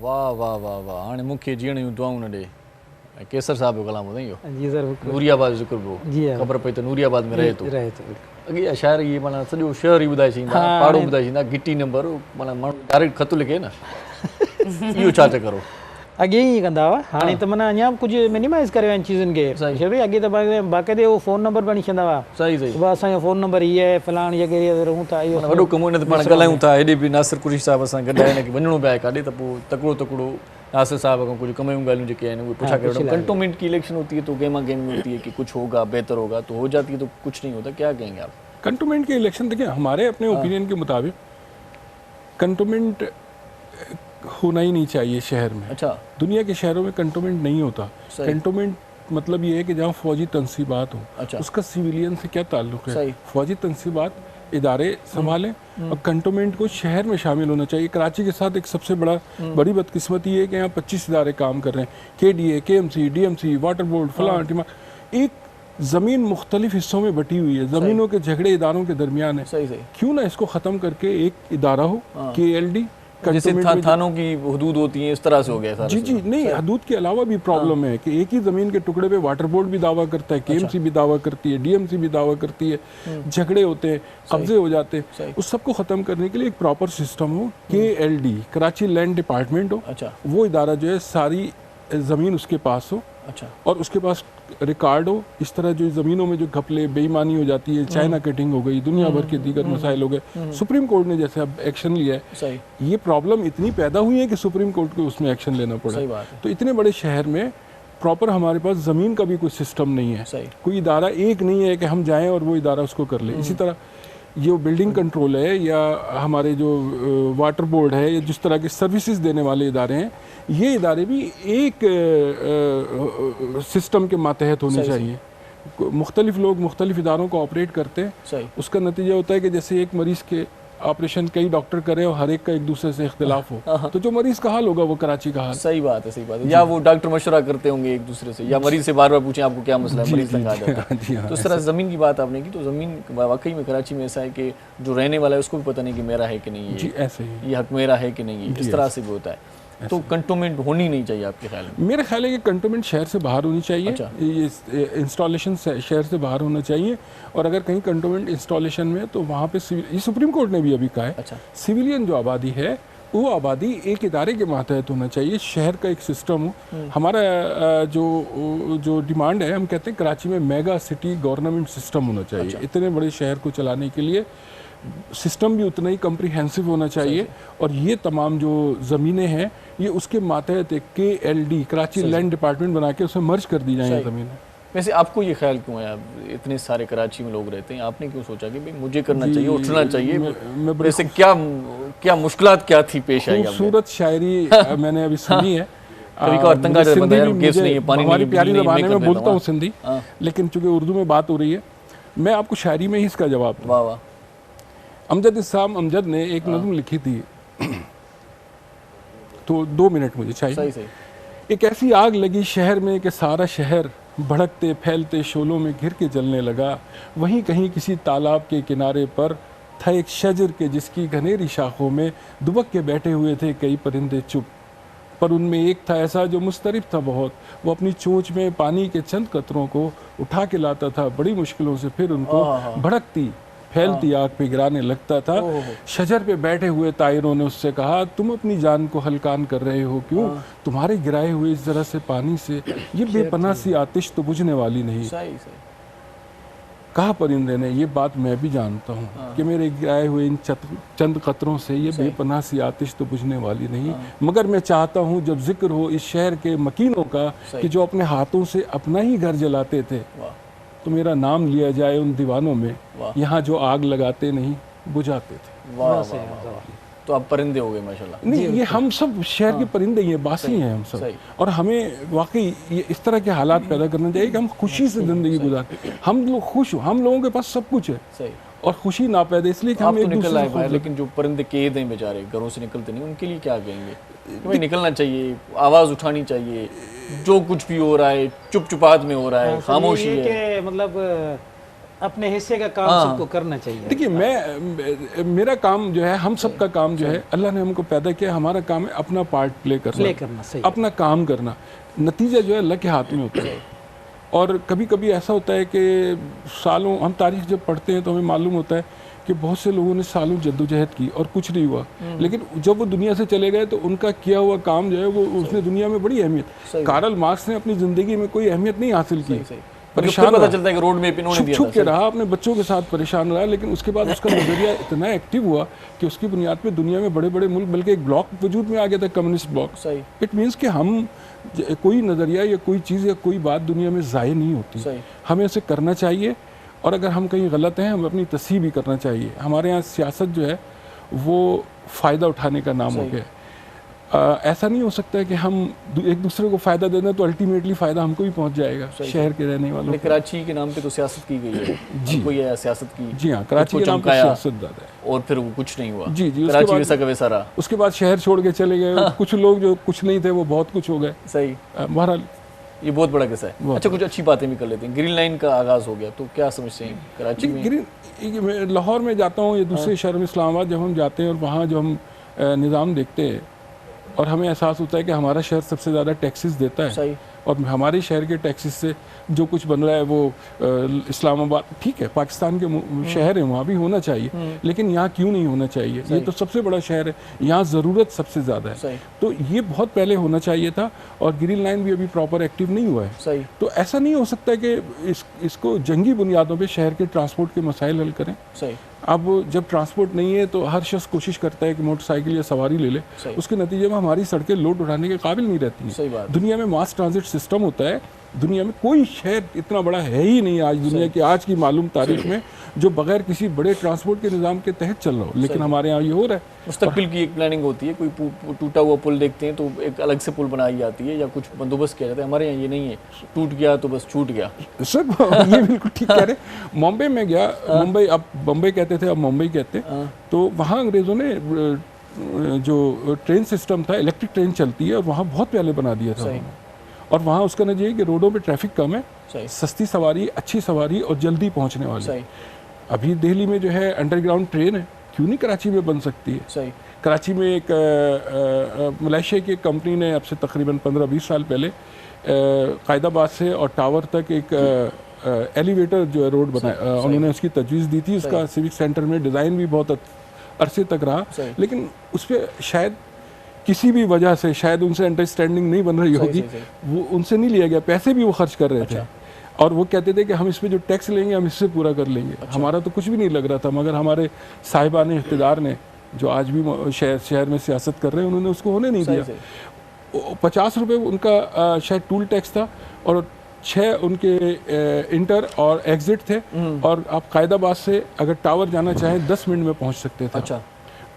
वाह वाह वाह वाह हाणे मूंखे जीअण जूं दुआऊं न ॾे। केसर साहब जो कलाम ॿुधाई हो जी सर नूरियाबाद जो ज़िक्र हो जी ख़बर पई त नूरियाबाद में रहे थो तो अॻे जा शाइर इहे माना सॼो शहर ई ॿुधाए छॾींदा पाड़ो ॿुधाए छॾींदा गिटी नंबर माना माण्हू डायरेक्ट ख़त लिखे न इहो छा था करो अॻे ई कंदा हुआ हाणे त माना अञा कुझु मिनिमाइज़ करे आहिनि चीज़ुनि खे छो भई अॻे त बाक़ाइदे उहो फ़ोन नंबर बि छॾंदा हुआ सही सही सुबुह असांजो फ़ोन नंबर हीअ आहे फलाणी जॻह ते रहूं था इहो वॾो कमु हिन ते पाण ॻाल्हायूं था हेॾे बि नासिर कुरैशी साहिब असां गॾु आहिनि की वञिणो पिया आहे काॾे त पोइ तकिड़ो तकिड़ो नासिर साहब खां कुछ कम ॻाल्हियूं जेके आहिनि उहे पुछा करे कंटोनमेंट की इलेक्शन होती है तो गेमा गेम में होती है कि कुछ होगा बेहतर होगा तो हो जाती है तो कुछ नहीं होता क्या कहेंगे आप? कंटोनमेंट के इलेक्शन देखिए हमारे अपने ओपिनियन के मुताबिक कंटोनमेंट होना ही नहीं चाहिए शहर में। अच्छा दुनिया के शहरों में कंटोनमेंट नहीं होता। कंटोनमेंट मतलब ये है कि जहाँ फौजी तनसीबात हो अच्छा उसका सिविलियन से क्या ताल्लुक है। फौजी तनसीबात इदारे संभालें और कंटोनमेंट को शहर में शामिल होना चाहिए। कराची के साथ एक सबसे बड़ी बदकिस्मती है कि यहाँ 25 इदारे काम कर रहे हैं, KDA, KMC, DMC, water board, फलां एक ज़मीन मुख्तलिफ हिस्सों में बटी हुई है, ज़मीनों के झगड़े इदारों के दरमियान है। क्यों ना इसको ख़त्म करके एक इदारा हो KLD जैसे थानों की हदूद होती हैं इस तरह से हो गया सारा। जी जी नहीं हदूद के अलावा भी प्रॉब्लम है कि एक ही ज़मीन के टुकड़े पे वाटर बोर्ड भी दावा करता है, KMC भी दावा करती है, DMC भी दावा करती है, झगड़े होते हैं, कब्जे हो जाते हैं। उस सबको ख़त्म करने के लिए एक प्रॉपर सिस्टम हो, KLD कराची लैंड डिपार्टमेंट हो, वो इदारा जो है सारी ज़मीन उसके पास हो और उसके पास रिकॉर्ड हो। इस तरह जो ज़मीनों में जो घपले बेईमानी हो जाती है, चाइना कटिंग हो गई, दुनिया भर के दीगर मसाइल हो गए, सुप्रीम कोर्ट ने जैसे अब एक्शन लिया है, ये प्रॉब्लम इतनी पैदा हुई है कि सुप्रीम कोर्ट को उसमें एक्शन लेना पड़ा। तो इतने बड़े शहर में प्रॉपर हमारे पास ज़मीन का भी कोई सिस्टम नहीं है, कोई इदारा एक नहीं है कि हम जाएँ और वो इदारा उसको कर ले। इसी तरह ये बिल्डिंग कंट्रोल है या हमारे जो वाटर बोर्ड है या जिस तरह के सर्विसेज देने वाले इदारे हैं, ये इदारे भी एक सिस्टम के मातहत होने चाहिए। मुख्तलिफ लोग मुख्तलिफ इदारों को ऑपरेट करते हैं, उसका नतीजा होता है कि जैसे एक मरीज़ के ऑपरेशन कई डॉक्टर करें और हर एक का एक दूसरे से इख्तिलाफ हो, तो जो मरीज़ का हाल होगा वो कराची का हाल। सही बात है, सही बात है। या वो डॉक्टर मशवरा करते होंगे एक दूसरे से, या मरीज़ से बार बार पूछें आपको क्या मसला है, मरीज़ तंग आ जाता है। तो इस तरह ज़मीन की बात आपने की, तो ज़मीन वाकई में कराची में ऐसा है कि जो रहने वाला है उसको भी पता नहीं कि मेरा है कि नहीं, जी ऐसे ही ये हक मेरा है कि नहीं, इस तरह से भी होता है। तो कंटोनमेंट होनी नहीं चाहिए आपके ख्याल में? मेरा ख्याल है कि कंटोनमेंट शहर से बाहर होनी चाहिए। ये इंस्टॉलेशन शहर से बाहर होना चाहिए और अगर कहीं कंटोनमेंट इंस्टॉलेशन में तो वहाँ पे ये सुप्रीम कोर्ट ने भी अभी कहा है सिविलियन जो आबादी है वो आबादी एक इदारे के मातहत होना चाहिए, शहर का एक सिस्टम हो। हमारा जो डिमांड है, हम कहते हैं कराची में मेगा सिटी गवर्नमेंट सिस्टम होना चाहिए। इतने बड़े शहर को चलाने के लिए सिस्टम भी उतना ही कम्प्रीहेंसिव होना चाहिए और ये तमाम जो ज़मीनें हैं ये उसके मातहत KLD कराची लैंड डिपार्टमेंट बना के उसमें मर्ज कर दी जाए ज़मीनें। वैसे आपको ये ख्याल क्यों आया, इतने सारे कराची में लोग रहते हैं, आपने क्यों सोचा कि भाई मुझे करना चाहिए, उठना चाहिए? वैसे क्या मुश्किलात क्या थी पेश आई? खूबसूरत शायरी मैंने अभी सुनी है। कभी को आतंका बंदा यार गैस नहीं है, पानी नहीं है, प्यारी ज़बान में बोलता हूँ सिंधी, लेकिन चूंकि उर्दू में बात हो रही है, मैं आपको शायरी में ही इसका जवाब दूँ। वाह वाह। अमजद इस्लाम अमजद ने एक नज़्म लिखी थी, तो 2 मिनट मुझे चाहिए। सही सही। एक ऐसी आग लगी शहर में कि सारा शहर भड़कते फैलते शोलों में घिर के जलने लगा। वहीं कहीं किसी तालाब के किनारे पर था एक शजर के जिसकी घनेरी शाखों में दुबक के बैठे हुए थे कई परिंदे चुप, पर उनमें एक था ऐसा जो मुस्तरिब था बहुत। वो अपनी चोंच में पानी के चंद कतरों को उठा के लाता था बड़ी मुश्किलों से, फिर उनको भड़कती फैलती आग पे गिराने लगता था। शजर पे बैठे हुए तायरों ने उससे कहा, तुम अपनी जान को हलकान कर रहे हो क्यों? तुम्हारे गिराए हुए इस जरा से पानी से ये बेपनाह सी आतिश तो बुझने वाली नहीं। कहा परिंदे ने, ये बात मैं भी जानता हूँ कि मेरे गिराए हुए इन चंद कतरों से ये बेपनाह सी आतिश तो बुझने वाली नहीं, मगर मैं चाहता हूँ जब जिक्र हो इस शहर के मकीनों का कि जो अपने हाथों से अपना ही घर जलाते थे, तो मेरा नाम लिया जाए उन दीवानों में, यहाँ जो आग लगाते नहीं बुझाते थे। तो आप परिंदे हो गए माशाल्लाह। नहीं, ये हम सब शहर के परिंदे ही हैं, बासी हैं हम सब, और हमें वाकई ये इस तरह के हालात पैदा करने चाहिए कि हम खुशी से ज़िंदगी गुजारें। हम लोग खुश हो, हम लोगों के पास सब कुछ है और खुशी ना पैदा, इसलिए कि हम एक दूसरे से। लेकिन जो परिंदे कैद हैं बेचारे, घरों से निकलते नहीं, उनके लिए क्या कहेंगे? भाई निकलना चाहिए, आवाज़ उठानी चाहिए, जो कुछ भी हो रहा है चुप चुपात में हो रहा है, खामोशी है, मतलब अपने हिस्से का काम सबको करना चाहिए। देखिए, मेरा काम जो है, हम सब का काम जो है, अल्लाह ने हमको पैदा किया, हमारा काम है अपना पार्ट प्ले करना, अपना काम करना। नतीजा जो है अल्लाह के हाथ में होता है। और कभी कभी ऐसा होता है कि सालों, हम तारीख जब पढ़ते हैं तो हमें मालूम होता है कि बहुत से लोगों ने सालों जद्दोजहद की और कुछ नहीं हुआ, लेकिन जब वो दुनिया से चले गए तो उनका किया हुआ काम जो है वो उसने दुनिया में बड़ी अहमियत। कार्ल मार्क्स ने अपनी ज़िंदगी में कोई अहमियत नहीं हासिल की, परेशान पता चलता है कि रोड में छुप के रहा, अपने बच्चों के साथ परेशान रहा, लेकिन उसके बाद उसका नज़रिया इतना एक्टिव हुआ कि उसकी बुनियाद पे दुनिया में बड़े बड़े मुल्क, बल्कि एक ब्लॉक वजूद में आ गया था, कम्युनिस्ट ब्लॉक। इट मीन्स कि हम कोई नज़रिया या कोई चीज़ या कोई बात दुनिया में ज़ाय नहीं होती, हमें उसे करना चाहिए। और अगर हम कहीं गलत हैं, हमें अपनी तस्हीह भी करना चाहिए। हमारे यहाँ सियासत जो है वो फ़ायदा उठाने का नाम हो गया। ऐसा नहीं हो सकता है कि हम एक दूसरे को फ़ायदा दे दें तो अल्टीमेटली फ़ायदा हमको भी पहुंच जाएगा, शहर के रहने वालों को। कराची के नाम पे तो सियासत की गई है जी, कोई सियासत की जी हाँ, कराची के नाम पे सियासत ज़्यादा है और फिर वो कुछ नहीं हुआ। जी जी, कराची वैसा का वैसा रहा। उसके बाद शहर छोड़ के चले गए कुछ लोग, जो कुछ नहीं थे वो बहुत कुछ हो गए। सही, बहरहाल ये बहुत बड़ा किस्सा है। अच्छा, कुछ अच्छी बातें भी कर लेते हैं। ग्रीन लाइन का आगाज़ हो गया, तो क्या समझते हैं कराची में? लाहौर में जाता हूँ या दूसरे शहर में इस्लामाबाद जब हम जाते हैं और वहाँ जो हम निज़ाम देखते हैं और हमें एहसास होता है कि हमारा शहर सबसे ज़्यादा टैक्सेस देता है। सही। और हमारे शहर के टैक्सेस से जो कुछ बन रहा है वो इस्लामाबाद, ठीक है, पाकिस्तान के शहर है, वहाँ भी होना चाहिए, लेकिन यहाँ क्यों नहीं होना चाहिए? ये तो सबसे बड़ा शहर है, यहाँ ज़रूरत सबसे ज़्यादा है, तो ये बहुत पहले होना चाहिए था। और ग्रीन लाइन भी अभी प्रॉपर एक्टिव नहीं हुआ है। सही। तो ऐसा नहीं हो सकता कि इसको जंगी बुनियादों पर शहर के ट्रांसपोर्ट के मसाइल हल करें। सही। अब जब ट्रांसपोर्ट नहीं है तो हर शख्स कोशिश करता है कि मोटरसाइकिल या सवारी ले ले, उसके नतीजे में हमारी सड़कें लोड उठाने के काबिल नहीं रहती हैं। दुनिया में मास ट्रांजिट सिस्टम होता है, दुनिया में कोई शहर इतना बड़ा है ही नहीं आज दुनिया की आज की मालूम तारीख में जो बगैर किसी बड़े ट्रांसपोर्ट के निज़ाम के तहत चल रहा हो, लेकिन हमारे यहाँ ये हो रहा है। मुस्तकबिल की एक प्लानिंग होती है, कोई टूटा हुआ पुल देखते हैं तो एक अलग से पुल बनाई जाती है या कुछ बंदोबस्त किया जाता है। हमारे यहाँ ये नहीं है, टूट गया तो बस छूट गया। सर ये बिल्कुल ठीक कह रहे। मुंबई में गया, मुंबई अब बम्बई कहते थे, अब मुंबई कहते, तो वहाँ अंग्रेज़ों ने जो ट्रेन सिस्टम था, इलेक्ट्रिक ट्रेन चलती है और वहाँ बहुत पहले बना दिया था। और वहाँ उसका नतीजा कि रोडों पे ट्रैफिक कम है, सस्ती सवारी, अच्छी सवारी और जल्दी पहुँचने वाली। अभी दिल्ली में जो है अंडरग्राउंड ट्रेन है, क्यों नहीं कराची में बन सकती है? सही। कराची में एक मलेशिया की कंपनी ने अब से तकरीबन 15-20 साल पहले कायदाबाद से और टावर तक एक एलिवेटर जो है रोड बनाया, उन्होंने उसकी तजवीज़ दी थी। उसका सिविक सेंटर में डिज़ाइन भी बहुत अरसे तक रहा, लेकिन उस पर शायद किसी भी वजह से शायद उनसे अंडरस्टैंडिंग नहीं बन रही होगी, वो उनसे नहीं लिया गया, पैसे भी वो खर्च कर रहे थे और वो कहते थे कि हम इस पे जो टैक्स लेंगे हम इससे पूरा कर लेंगे। हमारा तो कुछ भी नहीं लग रहा था, मगर हमारे साहिबान इख्तिदार ने जो आज भी शहर में सियासत कर रहे हैं उन्होंने उसको होने नहीं दिया। 50 रुपये उनका शायद टूल टैक्स था और 6 उनके इंटर और एग्जिट थे, और आप कायदाबाद से अगर टावर जाना चाहें 10 मिनट में पहुंच सकते थे। अच्छा,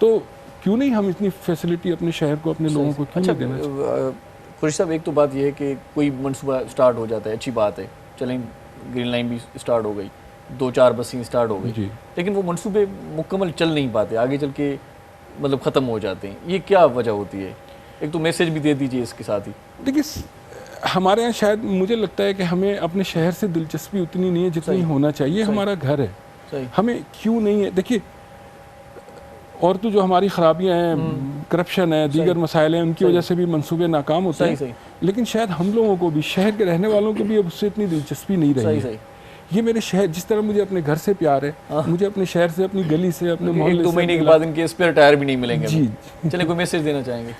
तो क्यों नहीं हम इतनी फैसिलिटी अपने शहर को, अपने लोगों को क्यों नहीं देना चाहिए? कुरैशी साहब, एक तो बात यह है कि कोई मनसूबा स्टार्ट हो जाता है, अच्छी बात है, चलें ग्रीन लाइन भी स्टार्ट हो गई, 2-4 बसें स्टार्ट हो गई, लेकिन वो मनसूबे मुकम्मल चल नहीं पाते, आगे चल के मतलब ख़त्म हो जाते हैं। ये क्या वजह होती है? एक तो मैसेज भी दे दीजिए इसके साथ ही। देखिए, हमारे यहाँ शायद मुझे लगता है कि हमें अपने शहर से दिलचस्पी उतनी नहीं है जितनी होना चाहिए। हमारा घर है, हमें क्यों नहीं है? देखिए, और तो जो हमारी खराबियां हैं, करप्शन है, दीगर मसाइल हैं, उनकी वजह से भी मंसूबे नाकाम होते हैं। लेकिन शायद हम लोगों को भी, शहर के रहने वालों को भी अब उससे इतनी दिलचस्पी नहीं रही है। ये मेरे शहर, जिस तरह मुझे अपने घर से प्यार है, मुझे अपने शहर से, अपनी गली से, अपने मोहल्ले से। 1-2 महीने के बाद इनके स्पेयर टायर भी नहीं मिलेंगे। जी, चलिए, कोई मैसेज देना चाहेंगे?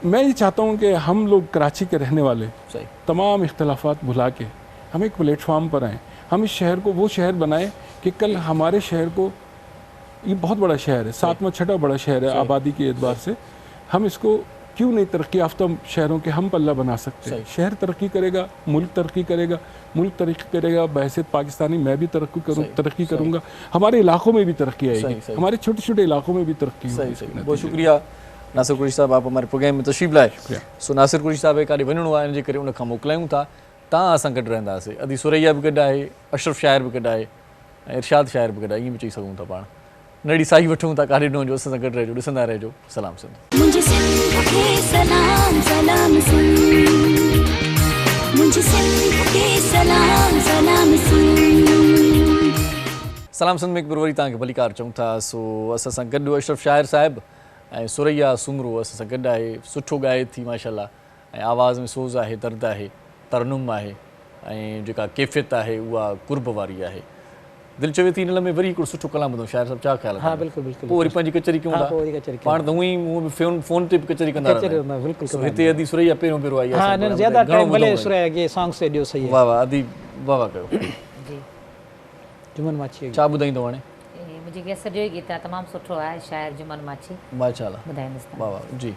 मैं ये चाहता हूँ कि हम लोग कराची के रहने वाले तमाम इख्तलाफात भुला के हम एक प्लेटफार्म पर आएँ। हम इस शहर को वो शहर बनाएं कि कल हमारे शहर को, ये बहुत बड़ा शहर है, 7वां 6वां बड़ा शहर है आबादी के एतबार से, हम इसको क्यों नहीं तरक्की याफ्ता शहरों के हम पल्ला बना सकते हैं? शहर तरक्की करेगा, मुल्क तरक्की करेगा, मुल्क तरक्की करेगा, बहैसियत पाकिस्तानी मैं भी तरक्की करूँगा, हमारे इलाकों में भी तरक्की आएगी, हमारे छोटे छोटे इलाकों में भी तरक्की होगी। बहुत शुक्रिया नासिर कुरैशी साहब, आप हमारे प्रोग्राम में तशरीफ़ लाए। सो नासिर कुरैशी साहब खे काॾे वञिणो आहे, इनजे करे उन खां मोकिलायूं था। तव्हां असां गॾु रहंदासीं, अदी सुरैया बि गॾु आहे, अशरफ शाइर बि गॾु आहे, ऐं इरशाद शाइर बि गॾु आहे, ईअं बि चई सघूं था पाण। नड़ी साई वठूं था, काॾे न वञो, असां सां गॾु रहिजो, ॾिसंदा रहिजो। सलाम सिंध। मुझे सिंध के सलाम सलाम सिंध, मुझे सिंध के सलाम सलाम सिंध। सलाम सिंध में हिकु वरी तव्हांखे भलीकार चऊं था। सो असां सां गॾु अशरफ शाइर साहिबु ऐं सुरैया सुमरो असां सां गॾु आहे। सुठो ॻाए थी माशाल्लाह, ऐं आवाज़ में सोज़ आहे, दर्द आहे, तरनुम आहे, ऐं जेका कैफ़ियत आहे उहा कुर्ब वारी आहे। दिलि चवे थी इन में वरी हिकिड़ो सुठो कलाम ॿुधूं। शाइर साहिबु, छा ख़्यालु आहे? हाँ, बिल्कुलु बिल्कुलु। पोइ वरी पंहिंजी कचहरी कयूं था पाण, त हूअं ई मूं बि फ़ोन ते बि कचहरी कंदा रहंदा। सो हिते अदी सुरैया पहिरियों पहिरियों आई आहे। हाँ, न ज़्यादा टाइम भले सुरैया के सॉन्ग से ॾियो सही है। वाह वाह, अदी वाह वाह कयो। जी, जुमन माछी छा ॿुधाईंदो हाणे? मुंहिंजी गैस जो ई गीत आहे, तमामु सुठो आहे, शाइर जुमन माछी। माशाल्लाह, ॿुधाईंदुसि। वाह वाह जी।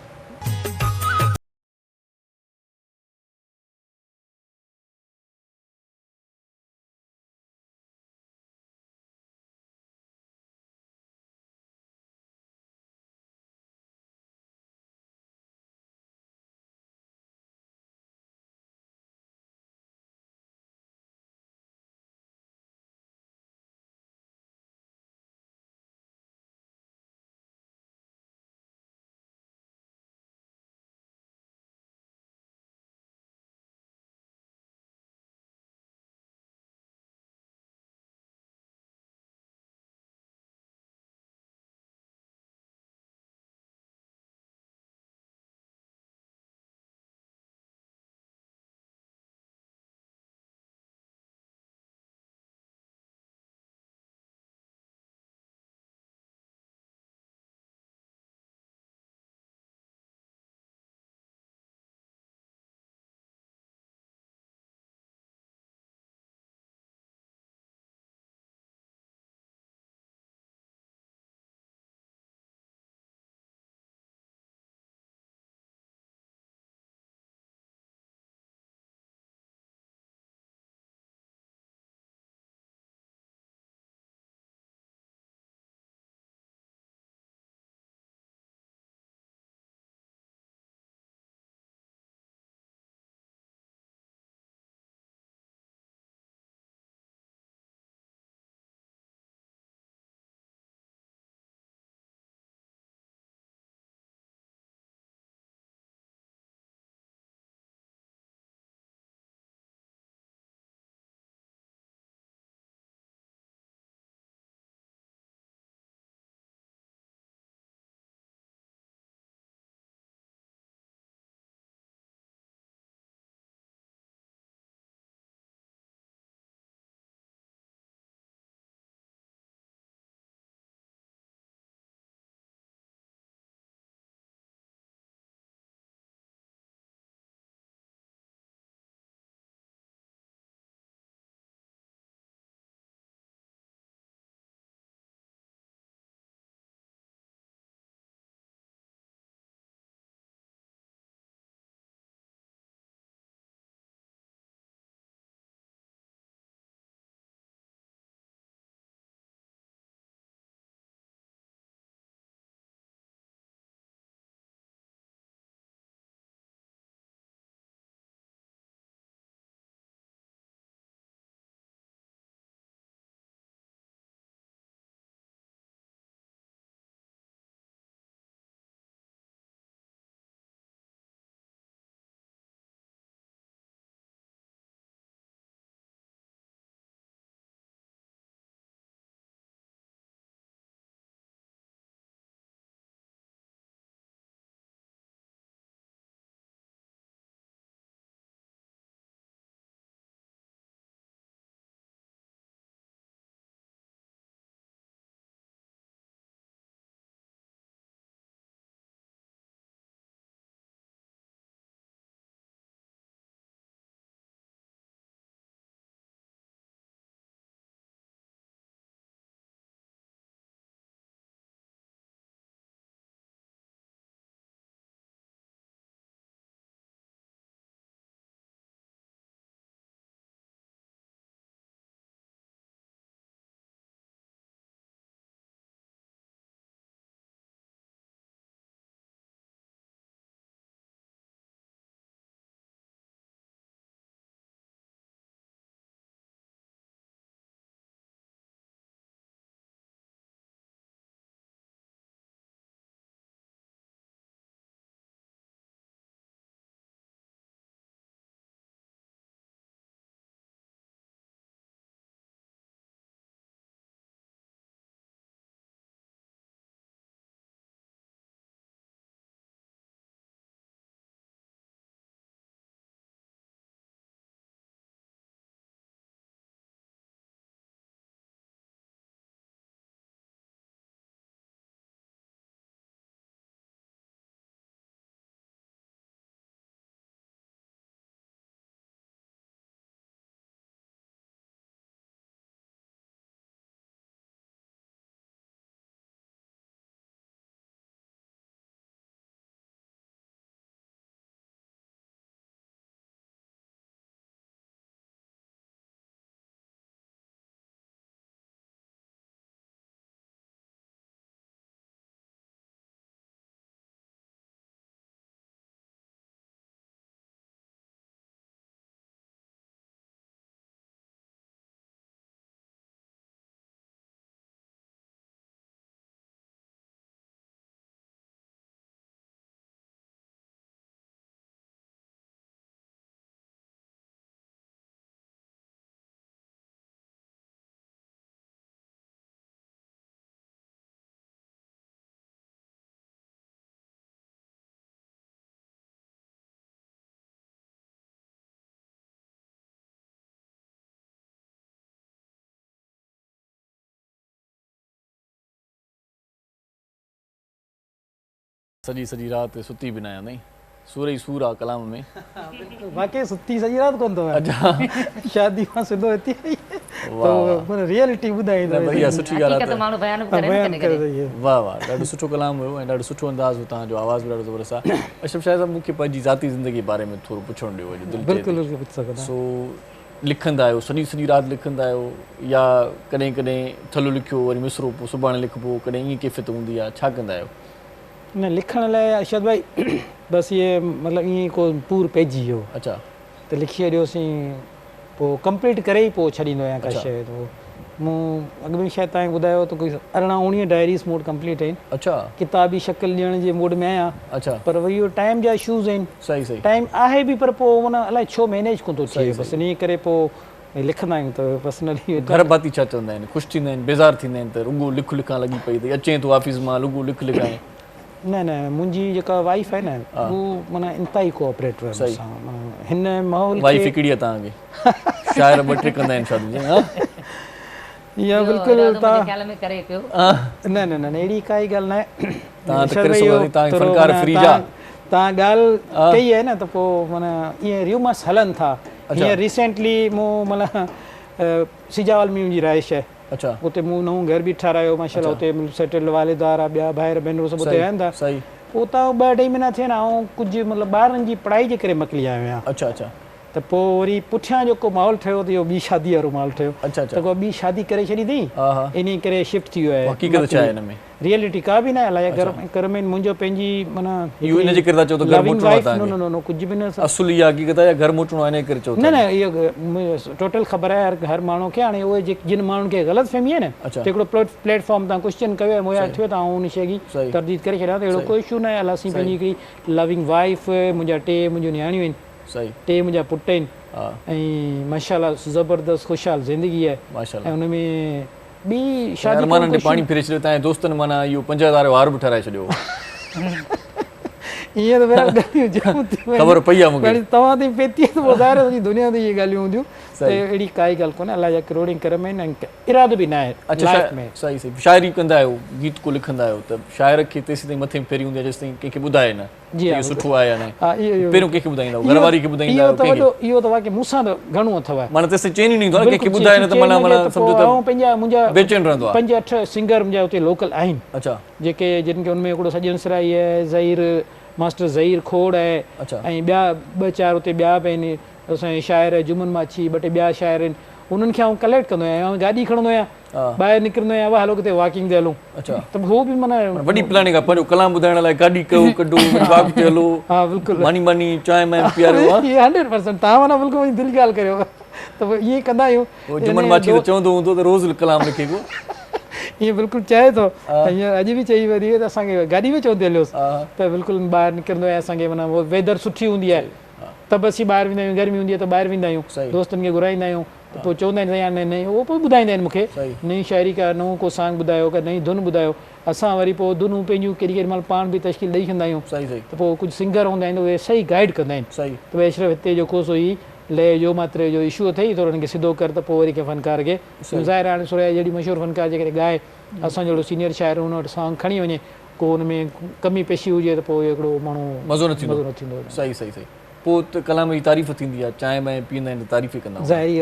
सॼी सॼी राति सुती बि न आहियां नहीं सूर ई सूर आहे कलाम में वाकई सुती सॼी राति कोन थो शादी मां सिधो हिते तो रियलिटी ॿुधाईंदो बढ़िया सुठी ॻाल्हि हक़ीक़त माण्हू बयान बि करे बयान करे रही वाह वाह ॾाढो सुठो कलाम हुयो ऐं ॾाढो सुठो अंदाज़ हो तव्हांजो आवाज़ बि ॾाढो ज़बरदस्त आहे अशरफ शाह साहिब मूंखे पंहिंजी ज़ाती ज़िंदगी जे बारे में थोरो पुछणु ॾियो अॼु दिलि बिल्कुलु बिल्कुलु पुछी सघंदा सो लिखंदा आहियो सॼी सॼी राति लिखंदा आहियो या कॾहिं कॾहिं थलो लिखियो वरी मिसरो पोइ सुभाणे लिखिबो कॾहिं ईअं कैफ़ियत हूंदी आहे छा कंदा आहियो न लिखण लाइ अरशद भाई बसि इहे मतिलबु ईअं को पूर पइजी वियो अच्छा त लिखी छॾियोसीं पोइ कंप्लीट करे ई पोइ छॾींदो आहियां का शइ त मूं अॻु में शायदि तव्हांखे ॿुधायो त कोई 18-19 डायरीज़ मूं वटि कंप्लीट आहिनि अच्छा किताबी शकिल ॾियण जे मूड में आहियां अच्छा पर वरी इहो टाइम जा इशूज़ आहिनि सही सही टाइम आहे बि पर पोइ माना अलाए छो मैनेज कोन थो थिए बसि इन करे पोइ लिखंदा आहियूं त पर्सनली घर भाती छा चवंदा आहिनि ख़ुशि थींदा आहिनि बेज़ार थींदा आहिनि त रुॻो लिख लिखां लॻी पई त अचे थो ऑफिस मां रुॻो लिख लिखाए न न मुंहिंजी जेका वाइफ आहे न हू माना इंतिहाई कोऑपरेटिव आहे मूंसां हिन माहौल वाइफ हिकिड़ी आहे तव्हांखे शाइर ॿ टे कंदा आहिनि शादी इहा बिल्कुलु तव्हां ख्याल में करे पियो न न न अहिड़ी काई ॻाल्हि न आहे तव्हां त करे सघो तव्हां फनकार फ्री जा तव्हां ॻाल्हि कई आहे न त पोइ माना ईअं रूमर्स हलनि था हीअं रिसेंटली मूं माना सिजावल में मुंहिंजी रहाइश आहे अच्छा उते मूं नओं घर बि ठारायो माशाल्लाह उते सेटल वालेदार आहे ॿिया भाइर भेनरूं सभु उते रहनि था सही पोइ उतां 2-2.5 महीना थिया न ऐं कुझु मतिलबु ॿारनि जी पढ़ाई जे करे मोकिली आयो आहियां अच्छा अच्छा त पोइ वरी पुठियां जेको माहौल ठहियो त इहो ॿी शादी वारो माहौल ठहियो अच्छा अच्छा त को ॿी शादी करे छॾी अथई हा हा इन करे शिफ्ट थी वियो आहे हक़ीक़त छा आहे हिन में रियलिटी का बि न आहे अलाए घर में मुंहिंजो पंहिंजी माना इहो इन जे करे था चओ त घर मोटणो आहे तव्हांखे न कुझु बि न असुल इहा हक़ीक़त आहे या घर मोटणो आहे इन करे चओ न न इहो टोटल ख़बर आहे हर माण्हू खे हाणे उहे जिन माण्हुनि खे ग़लति फहमी आहे न त हिकिड़ो प्लेटफॉर्म तव्हां क्वेश्चन कयो आहे मुहैया थियो त आउं उन शइ जी तरदीद करे छॾियां त अहिड़ो कोई इशू न आहे अलाए असीं पंहिंजी हिकिड़ी लविंग वाइफ मुंहिंजा मुंहिंजूं नियाणियूं आहिनि सही 3 मुंहिंजा पुट आहिनि ऐं माशाल्लाह ज़बरदस्त ख़ुशहाल ज़िंदगी आहे माशाल्लाह ऐं उनमें ॿी शादी अरमाननि ॾे पाणी फिरे छॾियो तव्हांजे दोस्तनि माना इहो 5000 वार बि ठाराए छॾियो ईअं त ॻाल्हियूं जाम थियूं ख़बर पई आहे मूंखे तव्हां ते पेती त ॿुधाए सॼी दुनिया ते इहे ॻाल्हियूं हूंदियूं त अहिड़ी काई ॻाल्हि कोन्हे अलाह जा करोड़ करम आहिनि ऐं इरादो बि न आहे लाइफ में सही सही शाइरी कंदा आहियो गीत को लिखंदा आहियो त शाइर खे तेसीं ताईं मथे में फेरी हूंदी आहे जेसीं ताईं कंहिंखे ॿुधाए न जी इहो सुठो आहे या न हा इहो पहिरियों कंहिंखे ॿुधाईंदा घरवारी खे ॿुधाईंदा इहो त वाक़ई मूंसां त घणो अथव माना तेसीं चैन ई न ईंदो आहे कंहिंखे ॿुधाए न त माना माना सम्झो त पंहिंजा मुंहिंजा बेचैन रहंदो आहे 5-8 सिंगर मुंहिंजा हुते लोकल आहिनि अच्छा जेके जिन खे उनमें हिकिड़ो सजन सराई आहे ज़हीर मास्टर ज़हीर खोड़ आहे ऐं ॿिया 2-4 हुते ॿिया बि आहिनि असांजे शाइर जुमन माछी 2-टे ॿिया शाइर आहिनि उन्हनि खे आउं कलेक्ट कंदो आहियां ऐं गाॾी खणंदो आहियां ॿाहिरि निकिरंदो आहियां वाह हलो किथे वॉकिंग ते हलूं अच्छा त उहो बि माना वॾी प्लानिंग आहे पंहिंजो कलाम ॿुधाइण लाइ गाॾी कयो कढो वॉक ते हलो हा बिल्कुलु मानी मानी चांहि में पीआरियो आहे 100% तव्हां माना बिल्कुलु मुंहिंजी दिलि ॻाल्हि करियो त ईअं कंदा आहियूं जुमन माछी त चवंदो हूंदो त रोज़ कलाम लिखे को ईअं बिल्कुलु चए थो हीअं अॼु बि चई वरी त असांखे गाॾी में चवंदे हलियोसि त बिल्कुलु ॿाहिरि निकिरंदो आहे असांखे माना उहो वेदर सुठी हूंदी आहे त बसि ॿाहिरि वेंदा आहियूं गर्मी हूंदी आहे त ॿाहिरि वेंदा आहियूं दोस्तनि खे घुराईंदा आहियूं त पोइ चवंदा आहिनि यार नई उहो पोइ ॿुधाईंदा आहिनि मूंखे नई शाइरी का नओं को सॉन्ग ॿुधायो का नई धुन ॿुधायो असां वरी पोइ धुनूं पंहिंजियूं केॾी महिल पाण बि तश्कील ॾेई छॾींदा आहियूं त पोइ कुझु सिंगर हूंदा आहिनि उहे सही गाइड कंदा आहिनि त भई अशरफ हिते जेको सो ई लय जो मात्रे जो इशू अथई त उन्हनि खे सिधो कर त पोइ वरी कंहिं फनकार खे ज़ाहिर हाणे सुरया जहिड़ी मशहूरु फनकार जे करे ॻाए असां जहिड़ो सीनियर शाइर हुन वटि सॉन्ग खणी वञे को हुन में कमी पेशी हुजे त पोइ हिकिड़ो माण्हू मज़ो न थींदो सही सही सही पोइ त कलाम जी तारीफ़ थींदी आहे चांहि में पीअंदा आहिनि त तारीफ़ ई कंदा ज़ाहिरी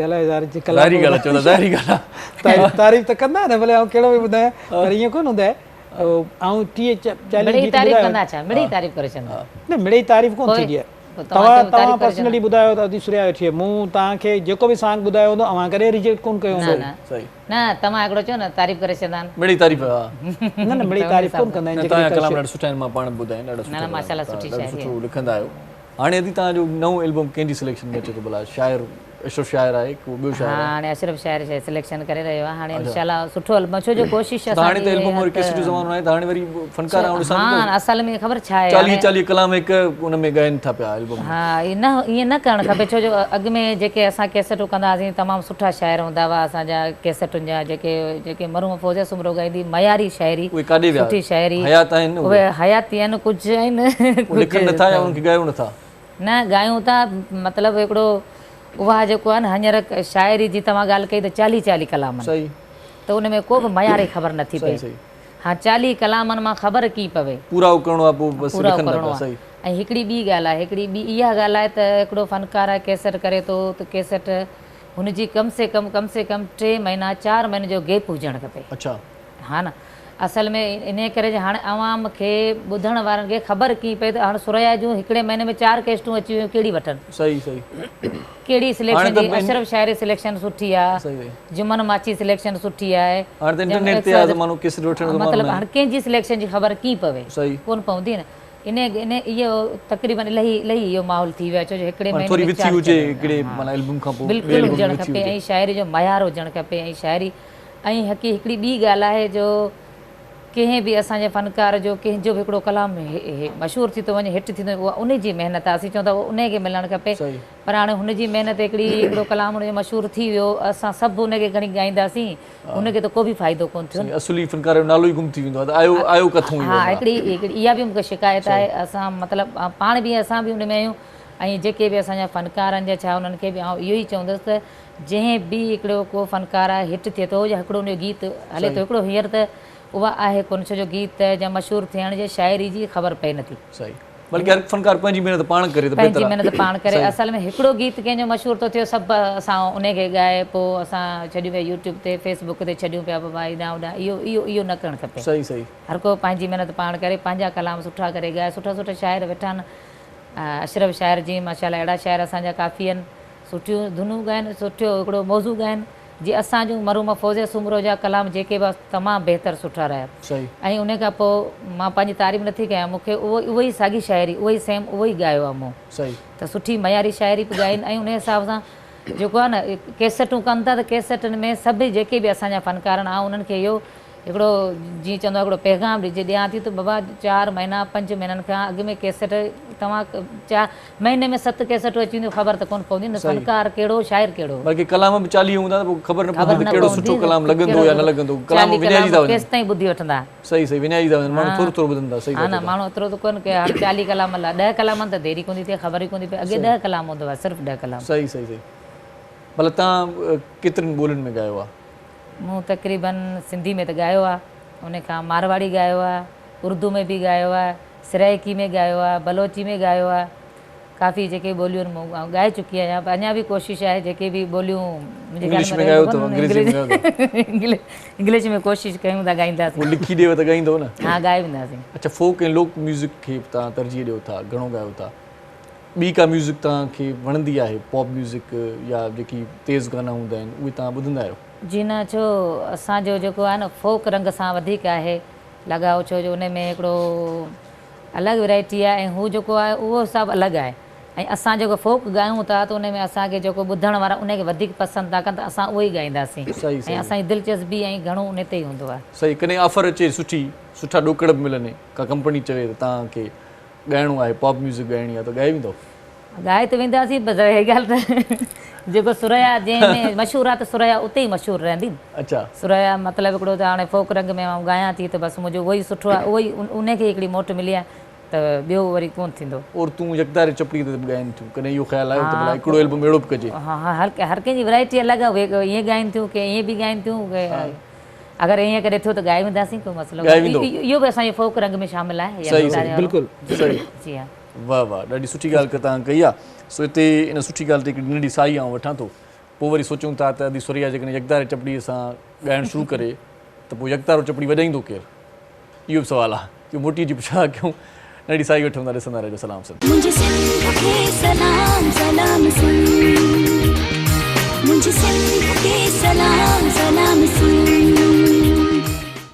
तारीफ़ त कंदा न भले आउं कहिड़ो बि ॿुधायां पर ईअं कोन हूंदा आहे ऐं 30-40 न मिड़ई तारीफ़ कोन थींदी आहे तव्हां पर्सनली ॿुधायो त अदी सुरिया वेठी आहे मूं तव्हांखे जेको बि सॉन्ग ॿुधायो हूंदो अव्हां कॾहिं रिजेक्ट कोन कयो हूंदो न तव्हां हिकिड़ो चओ न तारीफ़ करे छॾंदा आहिनि मिड़ी तारीफ़ न मिड़ी तारीफ़ कोन कंदा आहिनि तव्हांजा कलाम ॾाढा सुठा आहिनि मां पाण ॿुधायां ॾाढा माशाल्लाह सुठी शाइरी सुठो लिखंदा आहियो हाणे यदि तव्हांजो नओं एल्बम कंहिंजी सिलेक्शन में अचे थो भला शाइर अशरफ शाइर आहे को ॿियो शाइर हाणे अशरफ शाइर सिलेक्शन करे रहियो आहे हाणे इंशाल्लाह सुठो एल्बम छो जो कोशिशि हाणे त एल्बम वरी केसरी जो ज़मानो आहे त हाणे वरी फनकार आउं ॾिसां हा असल में ख़बर छा आहे 40 कलाम हिकु उन में ॻाइनि था पिया एल्बम हा ईअं न करणु खपे छो जो अॻु में जेके असां कैसेटूं कंदा हुआसीं तमामु सुठा शाइर हूंदा हुआ असांजा कैसेटुनि जा जेके मरूम फ़ौज़िया सुमरो ॻाईंदी मयारी शाइरी सुठी शाइरी हयात आहिनि उहे हयाती आहिनि कुझु आहिनि लिखनि नथा या उनखे ॻायूं नथा न ॻायूं था मतिलबु हिकिड़ो उहा जेको आहे न हींअर शाइरी जी तव्हां ॻाल्हि कई त 40 कलाम त उन में को बि मयारी ख़बर नथी पए हाँ 40 कलामनि मां ख़बर की पवे पूरा करणो आहे पोइ बस पूरा लिखंदा करणो पिया, आहे। सही ऐं हिकिड़ी ॿी ॻाल्हि आहे, हिकिड़ी ॿी इहा ॻाल्हि आहे त हिकिड़ो फ़नकार आहे कैसेट करे थो त कैसेट हुनजी कम से कम 3 महीना 4 महीने जो गैप हुजणु खपे। अच्छा हा न, असल में इन करे जे हाणे आवाम खे ॿुधण वारनि खे ख़बर कीअं पए त हाणे सुरैया जूं हिकिड़े महीने में 4 कैस्टूं अची वियूं, कहिड़ी वठनि, सही सही कहिड़ी सिलेक्शन जी, अशरफ शाइरी सिलेक्शन सुठी आहे, सही जुमन माची सिलेक्शन सुठी आहे, हाणे त इंटरनेट ते आहे ज़मानो केसर वठण जो मतिलबु हाणे कंहिंजी सिलेक्शन जी ख़बर कीअं पवे, सही कोन पवंदी न। इन इहो तक़रीबन इलाही इहो माहौल थी वियो आहे, छो जो हिकिड़े थोरी महीने में विची हुजे हिकिड़े माना एल्बम खां पोइ बिल्कुलु हुजणु खपे, ऐं शाइरी जो मयार हुजणु खपे, ऐं शाइरी ऐं हिकिड़ी ॿी ॻाल्हि आहे जो कंहिं बि असांजे फ़नकार जो कंहिंजो बि हिकिड़ो कलाम मशहूरु थी थो वञे, हिट थींदो, उहा उनजी महिनत आहे, असीं चऊं था उनखे मिलणु खपे, पर हाणे हुनजी महिनत हिकिड़ो कलाम हुनजो मशहूरु थी वियो, असां सभु हुनखे खणी ॻाईंदासीं, हुनखे त को बि फ़ाइदो कोन थियो। असली फ़नकार जो नालो ई गुम थी वेंदो आहे, त आयो किथां? हा, हिकिड़ी इहा बि मूंखे शिकायत आहे, असां मतिलबु पाण बि असां बि हुन में आहियूं, ऐं जेके बि असांजा फ़नकारनि जा छा उन्हनि खे बि इहो ई चवंदुसि त जंहिं बि हिकिड़ो को फ़नकार आहे हिट थिए थो या हिकिड़ो हुनजो गीत हले थो, हिकिड़ो हींअर त उहा आहे कोन, छो जो गीत या मशहूरु थियण जे शाइरी जी ख़बर पए नथी, सही, बल्कि हर फ़नकार पंहिंजी महिनत पाण करे त पंहिंजी महिनत पाण करे। असल में हिकिड़ो गीत कंहिंजो मशहूरु थो थियो, सभु असां उनखे ॻाए पोइ असां छॾियूं पिया यूट्यूब ते फेसबुक ते छॾियूं पिया, बाबा हेॾां होॾां, इहो न करणु खपे। सही सही, हर को पंहिंजी महिनत पाण करे, पंहिंजा कलाम सुठा करे ॻाए, सुठा सुठा शाइर वेठा आहिनि, अशरफ शाइर जी माशाल्लाह अहिड़ा शाइर असांजा काफ़ी आहिनि, सुठियूं धुनूं ॻाइनि, सुठो हिकिड़ो मौज़ू ॻाइनि, जीअं असांजूं मरूम फ़ौज़े सुमरो जा कलाम जेके बि तमामु बहितर सुठा रहिया, सही, ऐं उन खां पोइ मां पंहिंजी तारीफ़ नथी कयां, मूंखे उहो ई साॻी शाइरी उहो ई सेम उहो ई ॻायो आहे मूं, सही, त सुठी मयारी शाइरी बि ॻाइनि, ऐं उन हिसाब सां जेको आहे न कैसेटूं कनि था, त कैसेटनि में सभई जेके बि असांजा फ़नकार आहिनि उन्हनि खे इहो हिकिड़ो जीअं चवंदो आहे हिकिड़ो पैगाम ॾिजे, ॾियां थी त बाबा 4 महीना 5 महीननि खां अॻु में कैसेट तव्हां 4 महीने में 7 कैसेटूं अची वेंदियूं, ख़बर त कोन पवंदी न फ़नकार कहिड़ो, शाइर कहिड़ो, बाक़ी कलाम बि 40 हूंदा त पोइ ख़बर न पवंदी कहिड़ो सुठो कलाम लॻंदो या न लॻंदो, कलाम विञाइजी था वञनि, केसि ताईं ॿुधी वठंदा, सही सही विञाइजी था वञनि, माण्हू थोरो थोरो ॿुधंदा, सही, हा न, माण्हू एतिरो त कोन की हाणे 40 कलाम लाइ 10 कलामनि त देरी कोन थी थिए, ख़बर ई कोन थी पए, अॻे 10 कलाम हूंदो आहे, सिर्फ़ु 10 कलाम। सही सही सही, भला तव्हां केतिरनि ॿोलियुनि में ॻायो आहे? मूं तक़रीबन सिंधी में त ॻायो आहे, उन खां मारवाड़ी ॻायो आहे, उर्दू में बि ॻायो आहे, सराइकी में ॻायो आहे, बलोची में ॻायो आहे, काफ़ी जेके ॿोलियूं आहिनि मूं ॻाए चुकी आहियां, अञा बि कोशिशि आहे जेके बि ॿोलियूं इंग्लिश में कोशिशि कयूं था ॻाईंदासीं, लिखी ॾियो त ॻाईंदो न, हा ॻाए वेंदासीं। अच्छा, फोक ऐं लोक म्यूज़िक खे तव्हां तरजीह ॾियो था, घणो ॻायो था? ॿी का म्यूज़िक तव्हांखे वणंदी आहे, पॉप म्यूज़िक या जेकी तेज़ गाना हूंदा आहिनि उहे तव्हां ॿुधंदा आहियो? जी न, छो असांजो जेको आहे न फोक रंग सां वधीक आहे लॻाव, छो जो उन में हिकिड़ो अलॻि वैरायटी आहे, ऐं हू जेको आहे उहो सभु अलॻि आहे, ऐं असां जेको फोक ॻायूं था त उन में असांखे जेको ॿुधण वारा उनखे वधीक पसंदि था कनि, त असां उहो ई ॻाईंदासीं, ऐं असांजी दिलचस्पी ऐं घणो उन ते ई हूंदो आहे। सही, कॾहिं ऑफर अचे सुठा ॾोकड़ बि मिलनि, का कंपनी चवे त तव्हांखे ॻाइणो आहे, पॉप म्यूज़िक ॻाइणी आहे, त ॻाए वेंदो? ॻाए त वेंदासीं, बसि हे ॻाल्हि त जेको सुरैया जंहिंमें मशहूरु आहे त सुरैया उते ई मशहूरु रहंदी न। अच्छा, सुरैया मतिलबु हिकिड़ो त हाणे फोक रंग में मां ॻायां थी त बसि मुंहिंजो उहो ई सुठो आहे, उहो ई उनखे हिकिड़ी मोट मिली आहे, त ॿियो वरी कोन थींदो। और तूं यकदार चपड़ी ते ॻाइनि थियूं, कॾहिं इहो ख़्यालु आयो त भला हिकिड़ो एल्बम अहिड़ो बि कजे? हा हा, हर कंहिंजी वैरायटी अलॻि आहे, उहे ईअं ॻाइनि थियूं की ईअं बि ॻाइनि थियूं, अगरि ईअं करे थियो त ॻाए वेंदासीं, कोई मसइलो, इहो बि असांजे फोक रंग में शामिलु आहे। बिल्कुलु सही, जी हा, वाह वाह, ॾाढी सुठी ॻाल्हि तव्हां कई आहे। सो हिते इन सुठी ॻाल्हि ते हिकिड़ी नंढी साई आउं वठां थो, पोइ वरी सोचूं था त अदी सुरैया जेकॾहिं यकदार चपड़ीअ सां ॻाइणु शुरू करे त पोइ यकदार चपड़ी वॼाईंदो केरु, इहो बि सुवालु आहे, कि मोटी जी पुछा कयूं। नंढी साई वठूं था, ॾिसंदा रहिजो। सलाम सिंध। मुझे सिंध के सलाम सलाम सिंध, मुझे सिंध के सलाम